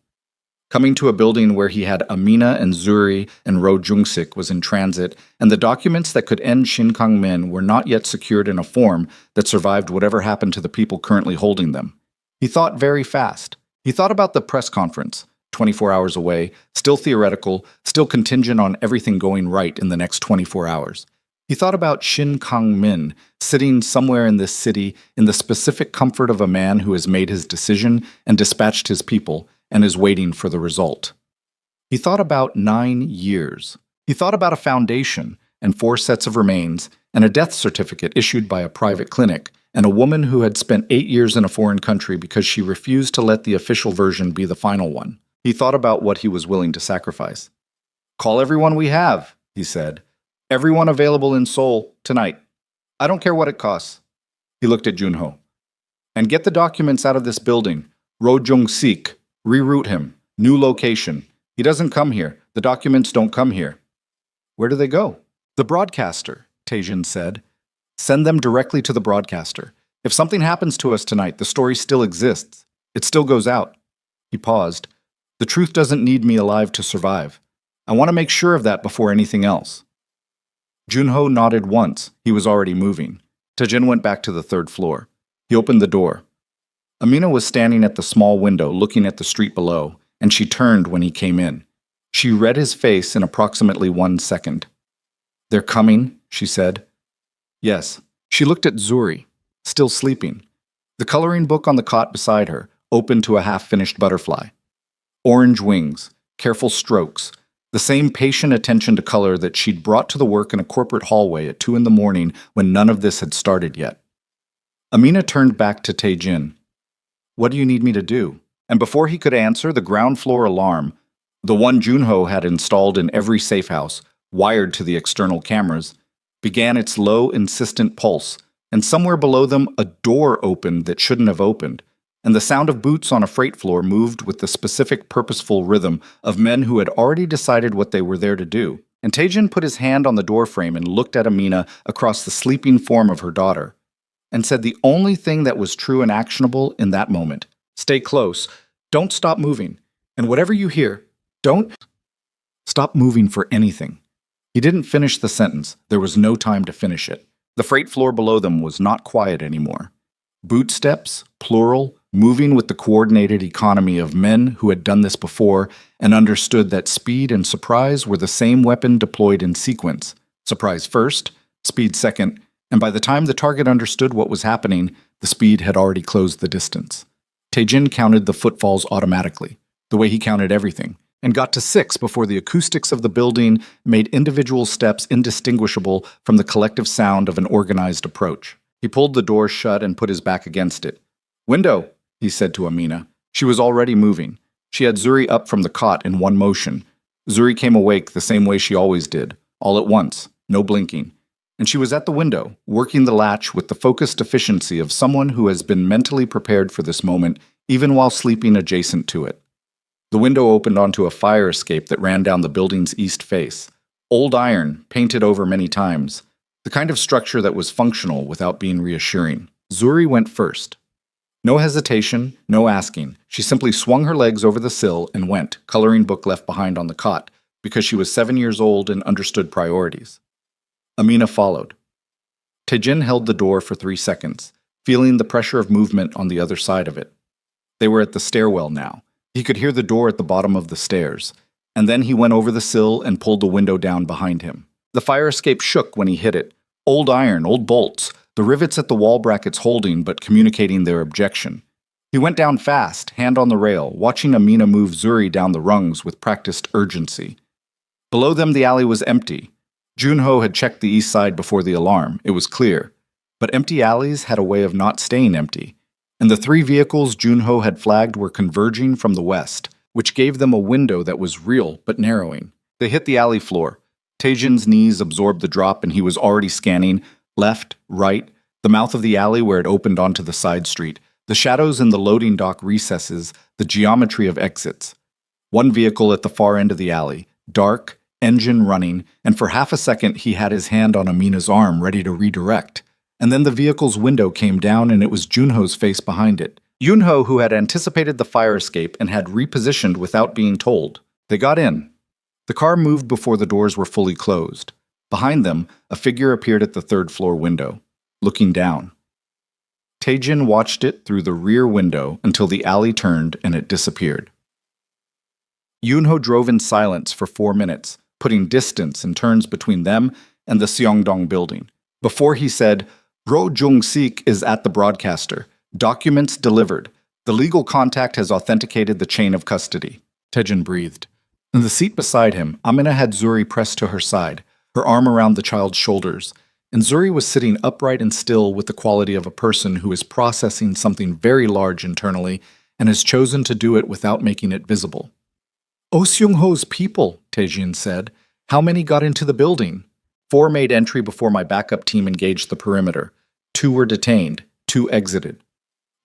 A: Coming to a building where he had Amina and Zuri and Ro Jung-sik was in transit, and the documents that could end Shin Kang-min were not yet secured in a form that survived whatever happened to the people currently holding them. He thought very fast. He thought about the press conference, 24 hours away, still theoretical, still contingent on everything going right in the next 24 hours. He thought about Shin Kang-min sitting somewhere in this city in the specific comfort of a man who has made his decision and dispatched his people and is waiting for the result. He thought about 9 years. He thought about a foundation and 4 sets of remains and a death certificate issued by a private clinic and a woman who had spent 8 years in a foreign country because she refused to let the official version be the final one. He thought about what he was willing to sacrifice. "Call everyone we have," he said. "Everyone available in Seoul tonight. I don't care what it costs." He looked at Junho. "And get the documents out of this building. Ro Jung-sik. Reroute him. New location. He doesn't come here. The documents don't come here." "Where do they go?" "The broadcaster," Tae-jin said. "Send them directly to the broadcaster. If something happens to us tonight, the story still exists. It still goes out." He paused. "The truth doesn't need me alive to survive. I want to make sure of that before anything else." Junho nodded once. He was already moving. Tae-jin went back to the 3rd floor. He opened the door. Amina was standing at the small window looking at the street below, and she turned when he came in. She read his face in approximately 1 second. "They're coming," she said. "Yes." She looked at Zuri, still sleeping. The coloring book on the cot beside her, open to a half-finished butterfly. Orange wings, careful strokes, the same patient attention to color that she'd brought to the work in a corporate hallway at 2 a.m. when none of this had started yet. Amina turned back to Tae-jin. "What do you need me to do?" And before he could answer, the ground floor alarm, the one Junho had installed in every safe house, wired to the external cameras, began its low, insistent pulse, and somewhere below them a door opened that shouldn't have opened, and the sound of boots on a freight floor moved with the specific purposeful rhythm of men who had already decided what they were there to do. And Tae-jin put his hand on the doorframe and looked at Amina across the sleeping form of her daughter, and said the only thing that was true and actionable in that moment. "Stay close. Don't stop moving. And whatever you hear, don't stop moving for anything." He didn't finish the sentence. There was no time to finish it. The freight floor below them was not quiet anymore. Boot steps, plural, moving with the coordinated economy of men who had done this before and understood that speed and surprise were the same weapon deployed in sequence. Surprise first, speed second, and by the time the target understood what was happening, the speed had already closed the distance. Tae-jin counted the footfalls automatically, the way he counted everything, and got to 6 before the acoustics of the building made individual steps indistinguishable from the collective sound of an organized approach. He pulled the door shut and put his back against it. "Window," he said to Amina. She was already moving. She had Zuri up from the cot in one motion. Zuri came awake the same way she always did, all at once, no blinking. And she was at the window, working the latch with the focused efficiency of someone who has been mentally prepared for this moment, even while sleeping adjacent to it. The window opened onto a fire escape that ran down the building's east face. Old iron, painted over many times. The kind of structure that was functional without being reassuring. Zuri went first. No hesitation, no asking. She simply swung her legs over the sill and went, coloring book left behind on the cot, because she was 7 years old and understood priorities. Amina followed. Taejin held the door for 3 seconds, feeling the pressure of movement on the other side of it. They were at the stairwell now. He could hear the door at the bottom of the stairs, and then he went over the sill and pulled the window down behind him. The fire escape shook when he hit it. Old iron, old bolts, the rivets at the wall brackets holding but communicating their objection. He went down fast, hand on the rail, watching Amina move Zuri down the rungs with practiced urgency. Below them the alley was empty. Junho had checked the east side before the alarm, it was clear. But empty alleys had a way of not staying empty, and the 3 vehicles Junho had flagged were converging from the west, which gave them a window that was real but narrowing. They hit the alley floor. Taejin's knees absorbed the drop and he was already scanning left, right, the mouth of the alley where it opened onto the side street, the shadows in the loading dock recesses, the geometry of exits. One vehicle at the far end of the alley, dark, engine running, and for half a second he had his hand on Amina's arm ready to redirect. And then the vehicle's window came down and it was Junho's face behind it. Junho, who had anticipated the fire escape and had repositioned without being told. They got in. The car moved before the doors were fully closed. Behind them, a figure appeared at the 3rd floor window, looking down. Taejin watched it through the rear window until the alley turned and it disappeared. Junho drove in silence for 4 minutes, putting distance and turns between them and the Seongdong building. Before he said, "Ro Jung-sik is at the broadcaster. Documents delivered. The legal contact has authenticated the chain of custody." Taejin breathed. In the seat beside him, Amina had Zuri pressed to her side, her arm around the child's shoulders, and Zuri was sitting upright and still with the quality of a person who is processing something very large internally and has chosen to do it without making it visible. "Oh Seung-ho's people," Taejin said. "How many got into the building?" 4 made entry before my backup team engaged the perimeter. 2 were detained. 2 exited.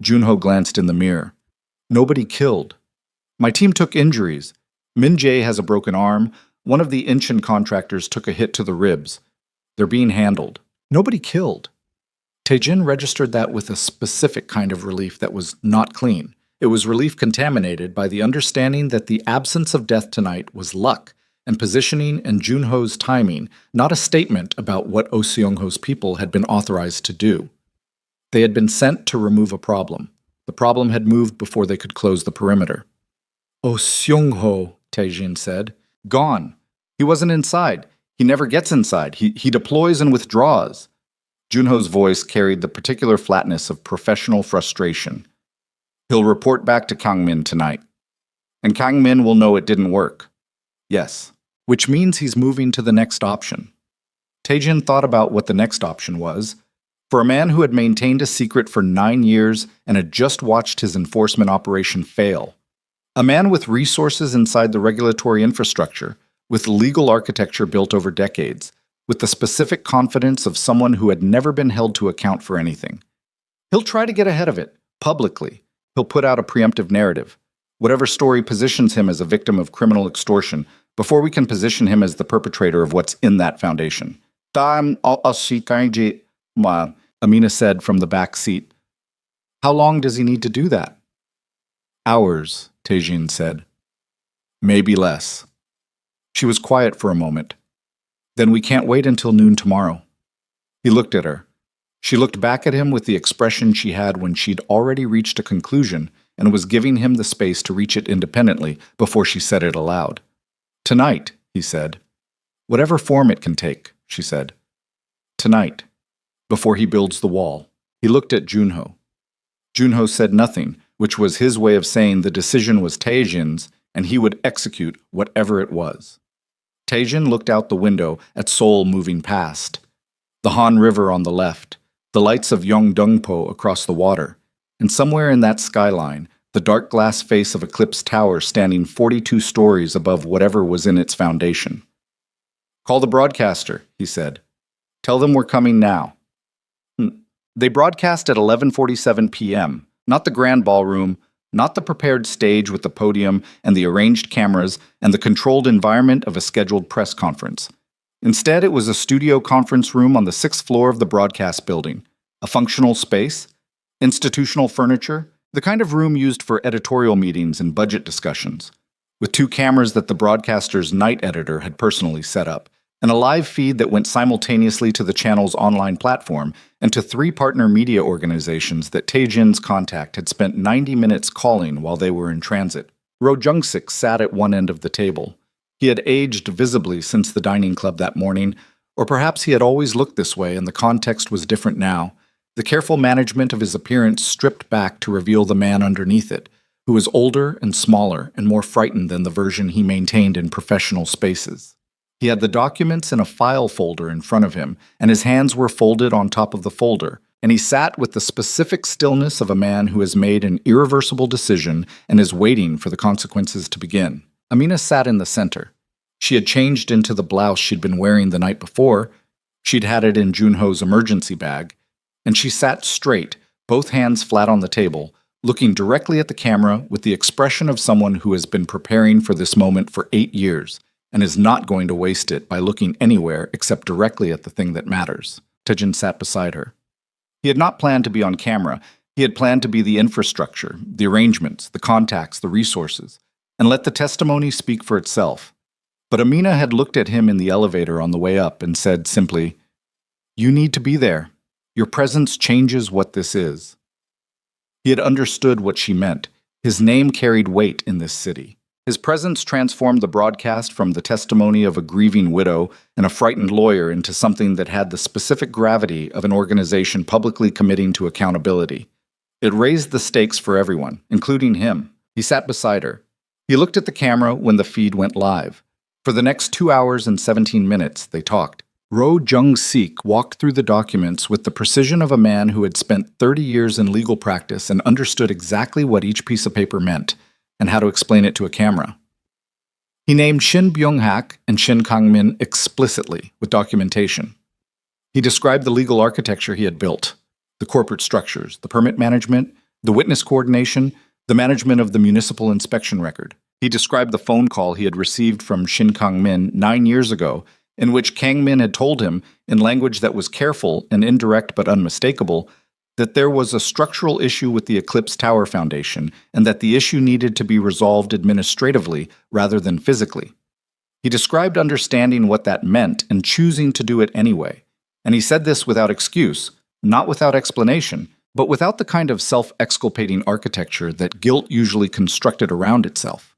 A: Junho glanced in the mirror. "Nobody killed. My team took injuries. Min Jae has a broken arm. One of the Incheon contractors took a hit to the ribs. They're being handled. Nobody killed." Taejin registered that with a specific kind of relief that was not clean. It was relief contaminated by the understanding that the absence of death tonight was luck and positioning and Junho's timing, not a statement about what Oh Seung-ho's people had been authorized to do. They had been sent to remove a problem. The problem had moved before they could close the perimeter. "Oh Seung-ho," Taejin said. "Gone. He wasn't inside. He never gets inside. He deploys and withdraws." Junho's voice carried the particular flatness of professional frustration. "He'll report back to Kangmin tonight. And Kangmin will know it didn't work." "Yes." Which means he's moving to the next option. Taejin thought about what the next option was. For a man who had maintained a secret for 9 years and had just watched his enforcement operation fail. A man with resources inside the regulatory infrastructure, with legal architecture built over decades, with the specific confidence of someone who had never been held to account for anything. He'll try to get ahead of it, publicly. He'll put out a preemptive narrative. Whatever story positions him as a victim of criminal extortion, before we can position him as the perpetrator of what's in that foundation. Amina said from the back seat. "How long does he need to do that?" "Hours," Taejin said. "Maybe less." She was quiet for a moment. "Then we can't wait until noon tomorrow." He looked at her. She looked back at him with the expression she had when she'd already reached a conclusion and was giving him the space to reach it independently before she said it aloud. "Tonight," he said. "Whatever form it can take," she said. "Tonight, before he builds the wall." He looked at Junho. Junho said nothing, which was his way of saying the decision was Taejin's and he would execute whatever it was. Taejin looked out the window at Seoul moving past. The Han River on the left, the lights of Yeongdeungpo across the water, and somewhere in that skyline, the dark glass face of Eclipse Tower standing 42 stories above whatever was in its foundation. "Call the broadcaster," he said. "Tell them we're coming now." They broadcast at 11:47 p.m., not the grand ballroom, not the prepared stage with the podium and the arranged cameras and the controlled environment of a scheduled press conference. Instead, it was a studio conference room on the 6th floor of the broadcast building, a functional space, institutional furniture, the kind of room used for editorial meetings and budget discussions, with 2 cameras that the broadcaster's night editor had personally set up, and a live feed that went simultaneously to the channel's online platform and to 3 partner media organizations that Tae-jin's contact had spent 90 minutes calling while they were in transit. Ro Jung-sik sat at one end of the table. He had aged visibly since the dining club that morning, or perhaps he had always looked this way and the context was different now. The careful management of his appearance stripped back to reveal the man underneath it, who was older and smaller and more frightened than the version he maintained in professional spaces. He had the documents in a file folder in front of him, and his hands were folded on top of the folder, and he sat with the specific stillness of a man who has made an irreversible decision and is waiting for the consequences to begin. Amina sat in the center. She had changed into the blouse she'd been wearing the night before. She'd had it in Junho's emergency bag, and she sat straight, both hands flat on the table, looking directly at the camera with the expression of someone who has been preparing for this moment for 8 years and is not going to waste it by looking anywhere except directly at the thing that matters. Tae-jin sat beside her. He had not planned to be on camera. He had planned to be the infrastructure, the arrangements, the contacts, the resources, and let the testimony speak for itself. But Amina had looked at him in the elevator on the way up and said simply, "You need to be there. Your presence changes what this is." He had understood what she meant. His name carried weight in this city. His presence transformed the broadcast from the testimony of a grieving widow and a frightened lawyer into something that had the specific gravity of an organization publicly committing to accountability. It raised the stakes for everyone, including him. He sat beside her. He looked at the camera when the feed went live. For the next 2 hours and 17 minutes, they talked. Ro Jung-sik walked through the documents with the precision of a man who had spent 30 years in legal practice and understood exactly what each piece of paper meant and how to explain it to a camera. He named Shin Byung-hak and Shin Kang-min explicitly with documentation. He described the legal architecture he had built, the corporate structures, the permit management, the witness coordination, the management of the municipal inspection record. He described the phone call he had received from Shin Kang-min 9 years ago, in which Kang-min had told him, in language that was careful and indirect but unmistakable, that there was a structural issue with the Eclipse Tower Foundation and that the issue needed to be resolved administratively rather than physically. He described understanding what that meant and choosing to do it anyway, and he said this without excuse, not without explanation, but without the kind of self-exculpating architecture that guilt usually constructed around itself.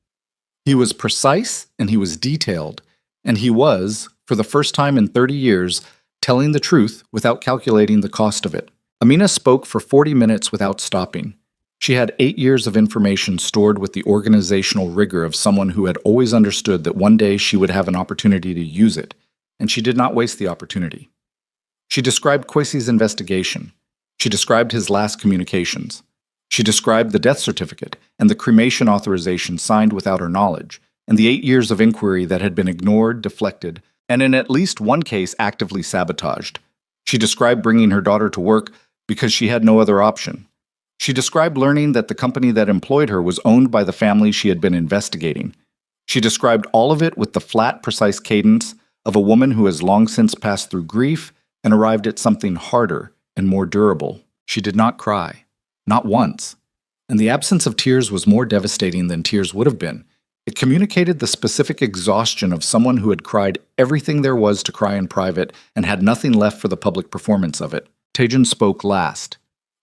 A: He was precise and he was detailed, and he was, for the first time in 30 years, telling the truth without calculating the cost of it. Amina spoke for 40 minutes without stopping. She had 8 years of information stored with the organizational rigor of someone who had always understood that one day she would have an opportunity to use it, and she did not waste the opportunity. She described Kwesi's investigation. She described his last communications. She described the death certificate and the cremation authorization signed without her knowledge, and the 8 years of inquiry that had been ignored, deflected, and in at least one case actively sabotaged. She described bringing her daughter to work because she had no other option. She described learning that the company that employed her was owned by the family she had been investigating. She described all of it with the flat, precise cadence of a woman who has long since passed through grief and arrived at something harder and more durable. She did not cry. Not once. And the absence of tears was more devastating than tears would have been. It communicated the specific exhaustion of someone who had cried everything there was to cry in private and had nothing left for the public performance of it. Tae-jin spoke last.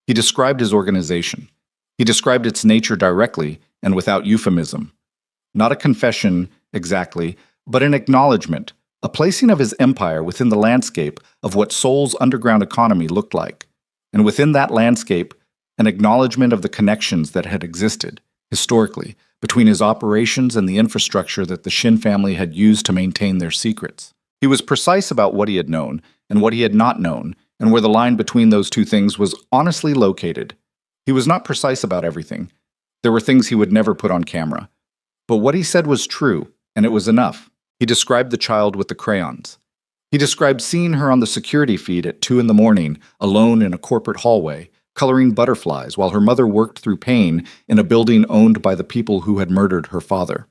A: He described his organization. He described its nature directly and without euphemism. Not a confession, exactly, but an acknowledgement, a placing of his empire within the landscape of what Seoul's underground economy looked like. And within that landscape, an acknowledgement of the connections that had existed, historically, between his operations and the infrastructure that the Shin family had used to maintain their secrets. He was precise about what he had known and what he had not known, and where the line between those two things was honestly located. He was not precise about everything. There were things he would never put on camera. But what he said was true, and it was enough. He described the child with the crayons. He described seeing her on the security feed at 2 a.m, alone in a corporate hallway, coloring butterflies while her mother worked through pain in a building owned by the people who had murdered her father.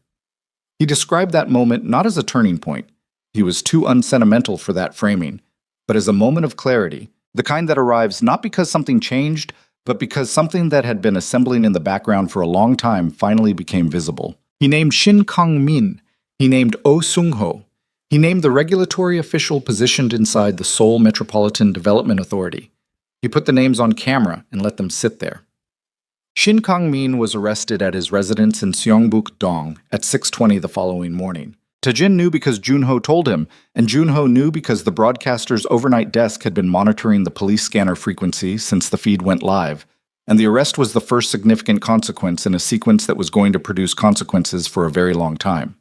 A: He described that moment not as a turning point. He was too unsentimental for that framing, but as a moment of clarity, the kind that arrives not because something changed, but because something that had been assembling in the background for a long time finally became visible. He named Shin Kang-min. He named Oh Sung-ho. He named the regulatory official positioned inside the Seoul Metropolitan Development Authority. He put the names on camera and let them sit there. Shin Kang-min was arrested at his residence in Seongbuk-dong at 6:20 the following morning. Tae-jin knew because Junho told him, and Junho knew because the broadcaster's overnight desk had been monitoring the police scanner frequency since the feed went live, and the arrest was the first significant consequence in a sequence that was going to produce consequences for a very long time.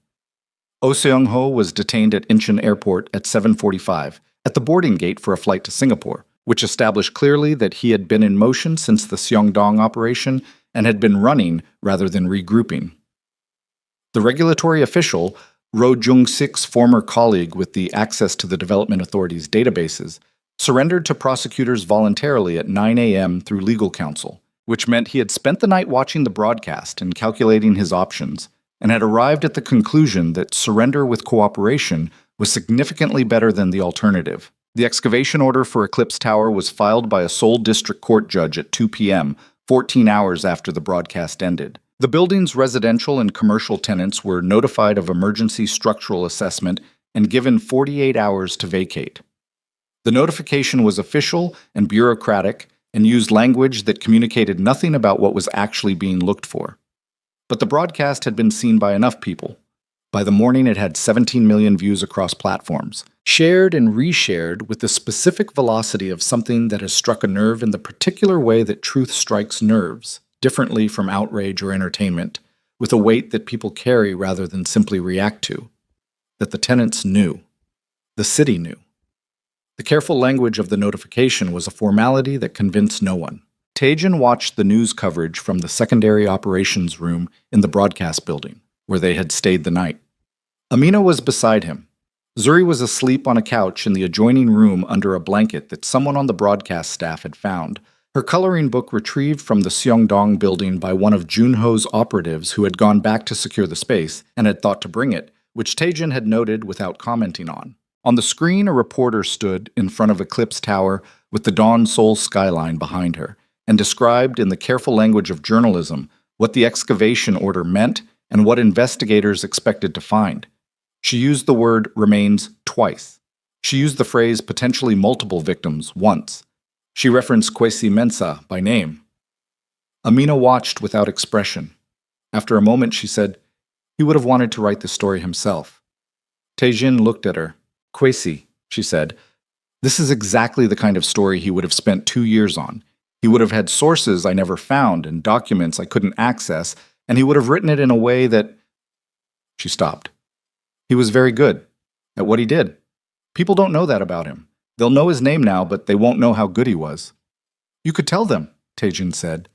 A: Oh Seung-ho was detained at Incheon Airport at 7:45 at the boarding gate for a flight to Singapore, which established clearly that he had been in motion since the Seongdong operation and had been running rather than regrouping. The regulatory official, Roh Jung-sik's former colleague with the access to the Development Authority's databases, surrendered to prosecutors voluntarily at 9 a.m. through legal counsel, which meant he had spent the night watching the broadcast and calculating his options, and had arrived at the conclusion that surrender with cooperation was significantly better than the alternative. The excavation order for Eclipse Tower was filed by a Seoul District Court judge at 2 p.m., 14 hours after the broadcast ended. The building's residential and commercial tenants were notified of emergency structural assessment and given 48 hours to vacate. The notification was official and bureaucratic and used language that communicated nothing about what was actually being looked for. But the broadcast had been seen by enough people. By the morning, it had 17 million views across platforms, shared and reshared with the specific velocity of something that has struck a nerve in the particular way that truth strikes nerves, differently from outrage or entertainment, with a weight that people carry rather than simply react to. That the tenants knew. The city knew. The careful language of the notification was a formality that convinced no one. Tae-jin watched the news coverage from the secondary operations room in the broadcast building, where they had stayed the night. Amina was beside him. Zuri was asleep on a couch in the adjoining room under a blanket that someone on the broadcast staff had found, her coloring book retrieved from the Seongdong building by one of Junho's operatives who had gone back to secure the space and had thought to bring it, which Tae-jin had noted without commenting on. On the screen, a reporter stood in front of Eclipse Tower with the Dawn Seoul skyline behind her, and described in the careful language of journalism what the excavation order meant and what investigators expected to find. She used the word remains twice. She used the phrase potentially multiple victims once. She referenced Kwesi Mensah by name. Amina watched without expression. After a moment, she said, "He would have wanted to write the story himself." Tae-jin looked at her. "Kwesi," she said, "this is exactly the kind of story he would have spent 2 years on. He would have had sources I never found and documents I couldn't access, and he would have written it in a way that—" She stopped. "He was very good at what he did. People don't know that about him. They'll know his name now, but they won't know how good he was." "You could tell them," Tae-jin said.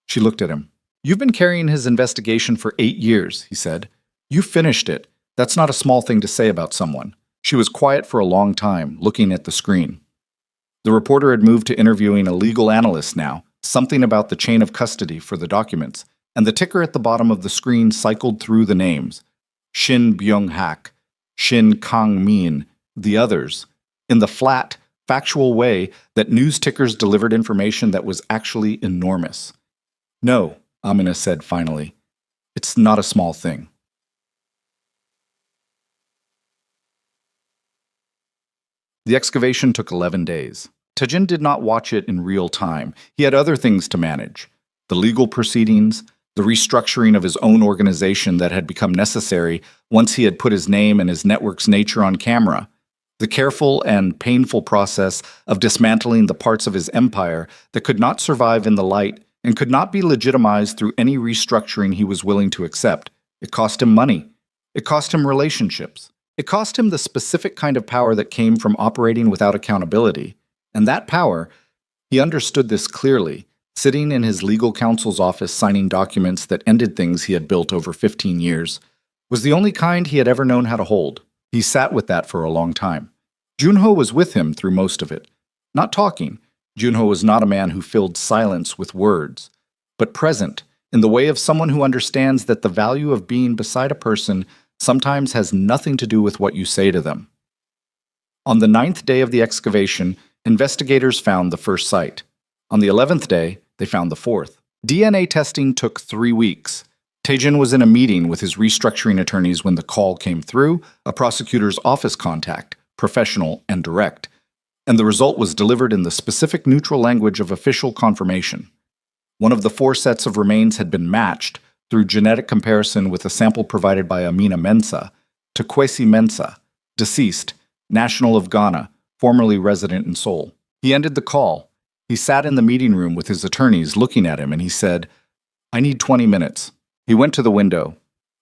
A: She looked at him. "You've been carrying his investigation for 8 years," he said. "You finished it. That's not a small thing to say about someone." She was quiet for a long time, looking at the screen. The reporter had moved to interviewing a legal analyst now, something about the chain of custody for the documents, and the ticker at the bottom of the screen cycled through the names. Shin Byung-hak, Shin Kang-min, the others, in the flat, factual way that news tickers delivered information that was actually enormous. "No," Amina said finally. "It's not a small thing." The excavation took 11 days. Tae-jin did not watch it in real time. He had other things to manage. The legal proceedings, the restructuring of his own organization that had become necessary once he had put his name and his network's nature on camera, the careful and painful process of dismantling the parts of his empire that could not survive in the light and could not be legitimized through any restructuring he was willing to accept. It cost him money. It cost him relationships. It cost him the specific kind of power that came from operating without accountability. And that power, he understood this clearly, sitting in his legal counsel's office signing documents that ended things he had built over 15 years, was the only kind he had ever known how to hold. He sat with that for a long time. Junho was with him through most of it. Not talking. Junho was not a man who filled silence with words, but present, in the way of someone who understands that the value of being beside a person sometimes has nothing to do with what you say to them. On the 9th day of the excavation, investigators found the first site. On the 11th day, they found the fourth. DNA testing took 3 weeks. Taejin was in a meeting with his restructuring attorneys when the call came through, a prosecutor's office contact, professional and direct, and the result was delivered in the specific neutral language of official confirmation. One of the 4 sets of remains had been matched through genetic comparison with a sample provided by Amina Mensah to Kwesi Mensah, deceased, national of Ghana, formerly resident in Seoul. He ended the call. He sat in the meeting room with his attorneys looking at him and he said, "I need 20 minutes. He went to the window.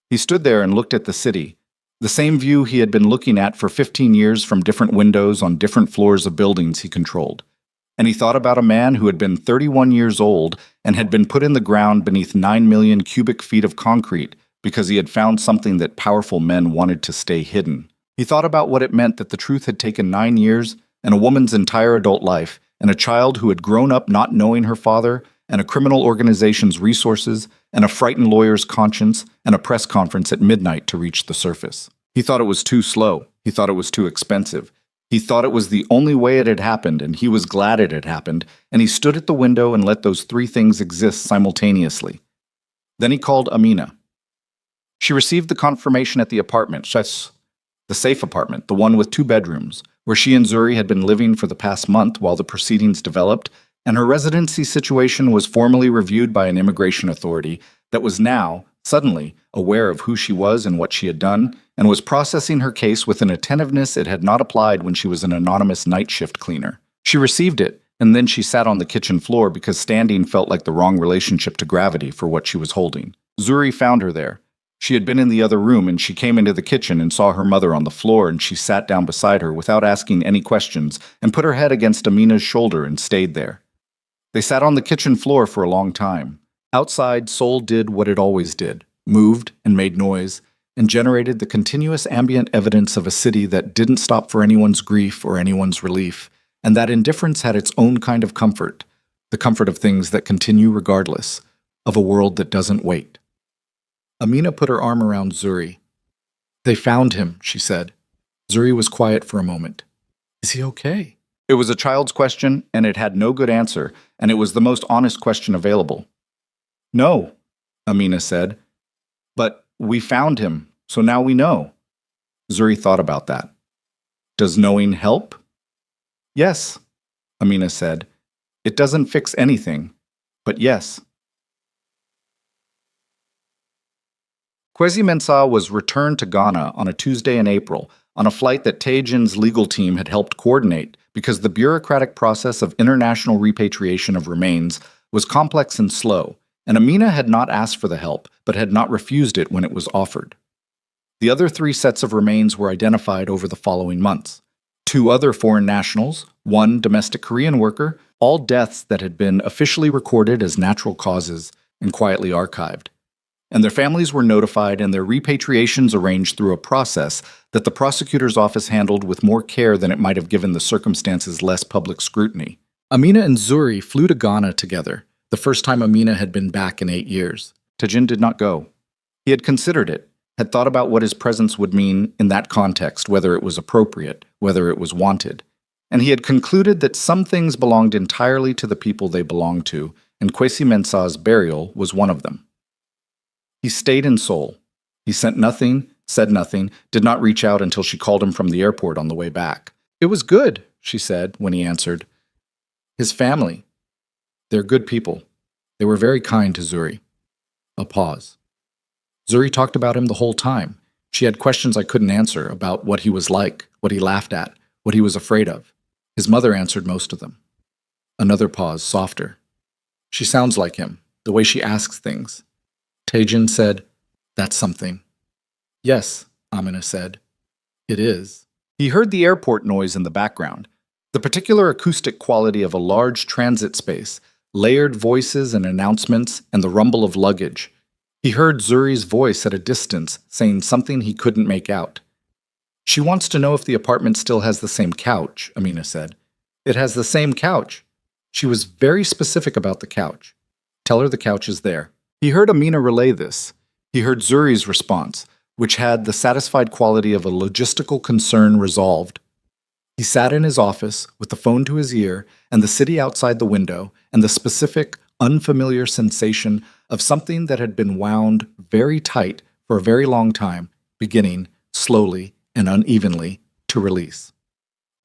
A: He stood there and looked at the city, the same view he had been looking at for 15 years from different windows on different floors of buildings he controlled. And he thought about a man who had been 31 years old and had been put in the ground beneath 9 million cubic feet of concrete because he had found something that powerful men wanted to stay hidden. He thought about what it meant that the truth had taken 9 years and a woman's entire adult life, and a child who had grown up not knowing her father, and a criminal organization's resources, and a frightened lawyer's conscience, and a press conference at midnight to reach the surface. He thought it was too slow. He thought it was too expensive. He thought it was the only way it had happened, and he was glad it had happened, and he stood at the window and let those 3 things exist simultaneously. Then he called Amina. She received the confirmation at the apartment, the safe apartment, the one with 2 bedrooms, where she and Zuri had been living for the past month while the proceedings developed, and her residency situation was formally reviewed by an immigration authority that was now, suddenly, aware of who she was and what she had done, and was processing her case with an attentiveness it had not applied when she was an anonymous night shift cleaner. She received it, and then she sat on the kitchen floor because standing felt like the wrong relationship to gravity for what she was holding. Zuri found her there. She had been in the other room, and she came into the kitchen and saw her mother on the floor, and she sat down beside her without asking any questions and put her head against Amina's shoulder and stayed there. They sat on the kitchen floor for a long time. Outside, Seoul did what it always did, moved and made noise, and generated the continuous ambient evidence of a city that didn't stop for anyone's grief or anyone's relief, and that indifference had its own kind of comfort, the comfort of things that continue regardless, of a world that doesn't wait. Amina put her arm around Zuri. "They found him," she said. Zuri was quiet for a moment. "Is he okay?" It was a child's question, and it had no good answer, and it was the most honest question available. "No," Amina said. "But we found him, so now we know." Zuri thought about that. "Does knowing help?" "Yes," Amina said. "It doesn't fix anything, but yes." Kwesi Mensah was returned to Ghana on a Tuesday in April on a flight that Taejin's legal team had helped coordinate because the bureaucratic process of international repatriation of remains was complex and slow, and Amina had not asked for the help but had not refused it when it was offered. The other 3 sets of remains were identified over the following months. 2 other foreign nationals, 1 domestic Korean worker, all deaths that had been officially recorded as natural causes and quietly archived. And their families were notified and their repatriations arranged through a process that the prosecutor's office handled with more care than it might have given the circumstances less public scrutiny. Amina and Zuri flew to Ghana together, the first time Amina had been back in 8 years. Taejin did not go. He had considered it, had thought about what his presence would mean in that context, whether it was appropriate, whether it was wanted. And he had concluded that some things belonged entirely to the people they belonged to, and Kwesi Mensah's burial was one of them. He stayed in Seoul. He sent nothing, said nothing, did not reach out until she called him from the airport on the way back. "It was good," she said when he answered. "His family. They're good people. They were very kind to Zuri." A pause. Zuri talked about him the whole time. She had questions I couldn't answer about what he was like, what he laughed at, what he was afraid of. His mother answered most of them. Another pause, softer. "She sounds like him, the way she asks things." Taejin said, "That's something." "Yes," Amina said. "It is." He heard the airport noise in the background. The particular acoustic quality of a large transit space, layered voices and announcements, and the rumble of luggage. He heard Zuri's voice at a distance, saying something he couldn't make out. She wants to know if the apartment still has the same couch, Amina said. It has the same couch. She was very specific about the couch. Tell her the couch is there. He heard Amina relay this. He heard Zuri's response, which had the satisfied quality of a logistical concern resolved. He sat in his office with the phone to his ear and the city outside the window and the specific, unfamiliar sensation of something that had been wound very tight for a very long time, beginning, slowly and unevenly, to release.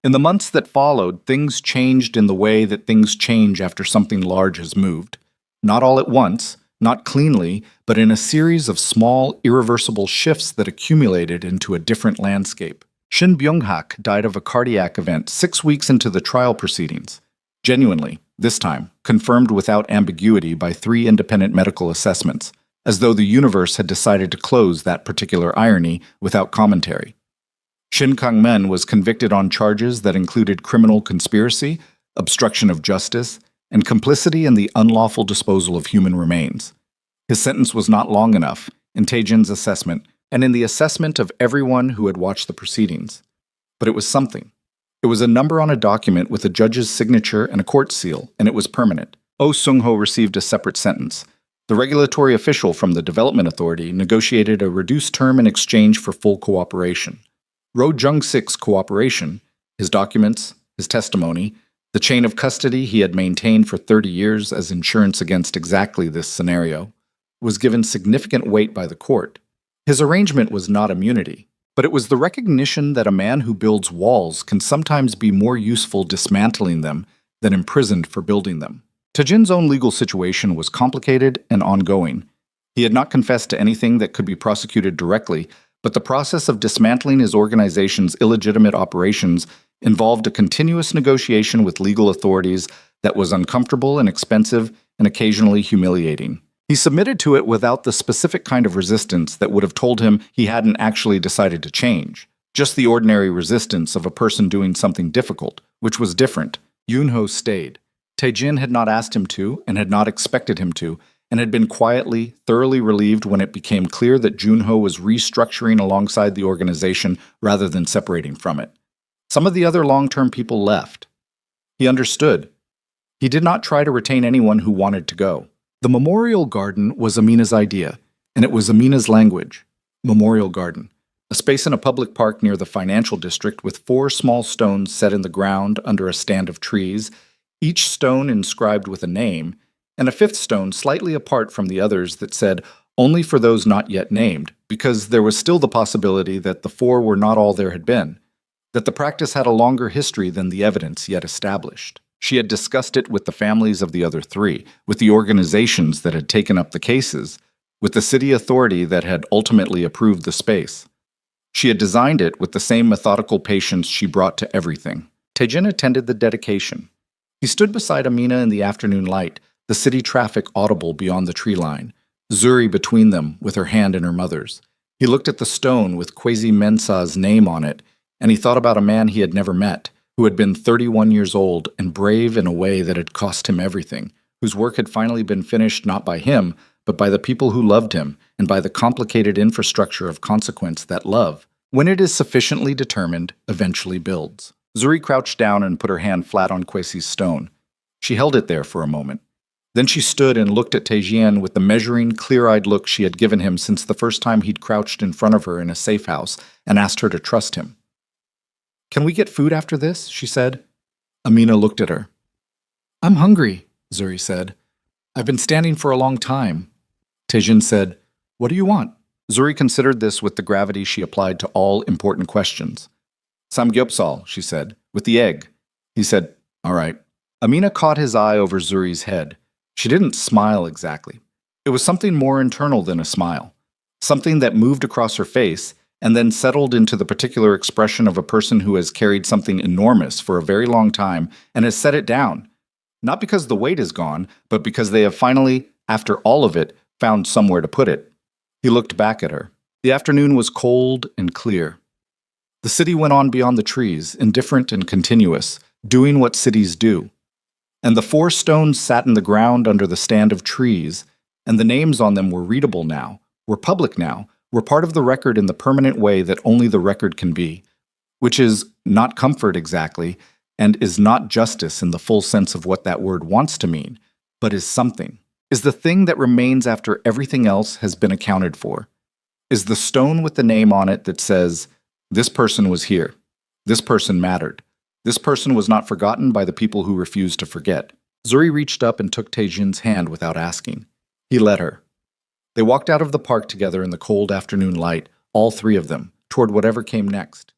A: In the months that followed, things changed in the way that things change after something large has moved. Not all at once, not cleanly, but in a series of small, irreversible shifts that accumulated into a different landscape. Shin Byung-hak died of a cardiac event 6 weeks into the trial proceedings. Genuinely, this time, confirmed without ambiguity by 3 independent medical assessments, as though the universe had decided to close that particular irony without commentary. Shin Kang-men was convicted on charges that included criminal conspiracy, obstruction of justice, and complicity in the unlawful disposal of human remains. His sentence was not long enough, in Tae-jin's assessment, and in the assessment of everyone who had watched the proceedings. But it was something. It was a number on a document with a judge's signature and a court seal, and it was permanent. Oh Sung-ho received a separate sentence. The regulatory official from the Development Authority negotiated a reduced term in exchange for full cooperation. Ro Jung-sik's cooperation, his documents, his testimony, the chain of custody he had maintained for 30 years as insurance against exactly this scenario, was given significant weight by the court. His arrangement was not immunity, but it was the recognition that a man who builds walls can sometimes be more useful dismantling them than imprisoned for building them. Tae-jin's own legal situation was complicated and ongoing. He had not confessed to anything that could be prosecuted directly, but the process of dismantling his organization's illegitimate operations involved a continuous negotiation with legal authorities that was uncomfortable and expensive and occasionally humiliating. He submitted to it without the specific kind of resistance that would have told him he hadn't actually decided to change, just the ordinary resistance of a person doing something difficult, which was different. Yoon-ho stayed. Tae-jin had not asked him to and had not expected him to, and had been quietly, thoroughly relieved when it became clear that Joon-ho was restructuring alongside the organization rather than separating from it. Some of the other long-term people left. He understood. He did not try to retain anyone who wanted to go. The Memorial Garden was Amina's idea, and it was Amina's language. Memorial Garden, a space in a public park near the financial district with 4 small stones set in the ground under a stand of trees, each stone inscribed with a name, and a 5th stone slightly apart from the others that said, "Only for those not yet named," because there was still the possibility that the 4 were not all there had been, that the practice had a longer history than the evidence yet established. She had discussed it with the families of the other 3, with the organizations that had taken up the cases, with the city authority that had ultimately approved the space. She had designed it with the same methodical patience she brought to everything. Tae-jin attended the dedication. He stood beside Amina in the afternoon light, the city traffic audible beyond the tree line, Zuri between them with her hand in her mother's. He looked at the stone with Kwesi Mensah's name on it, and he thought about a man he had never met, who had been 31 years old and brave in a way that had cost him everything, whose work had finally been finished not by him, but by the people who loved him, and by the complicated infrastructure of consequence that love, when it is sufficiently determined, eventually builds. Zuri crouched down and put her hand flat on Kwesi's stone. She held it there for a moment. Then she stood and looked at Tae-jin with the measuring, clear-eyed look she had given him since the first time he'd crouched in front of her in a safe house and asked her to trust him. "Can we get food after this?" she said. Amina looked at her. "I'm hungry," Zuri said. "I've been standing for a long time." Tae-jin said, "What do you want?" Zuri considered this with the gravity she applied to all important questions. "Samgyeopsal," she said, "with the egg." He said, "All right." Amina caught his eye over Zuri's head. She didn't smile exactly. It was something more internal than a smile, something that moved across her face and then settled into the particular expression of a person who has carried something enormous for a very long time and has set it down, not because the weight is gone, but because they have finally, after all of it, found somewhere to put it. He looked back at her. The afternoon was cold and clear. The city went on beyond the trees, indifferent and continuous, doing what cities do. And the 4 stones sat in the ground under the stand of trees, and the names on them were readable now, were public now, were part of the record in the permanent way that only the record can be, which is not comfort exactly, and is not justice in the full sense of what that word wants to mean, but is something, is the thing that remains after everything else has been accounted for, is the stone with the name on it that says, this person was here, this person mattered, this person was not forgotten by the people who refused to forget. Zuri reached up and took Taejin's hand without asking. He let her. They walked out of the park together in the cold afternoon light, all 3 of them, toward whatever came next.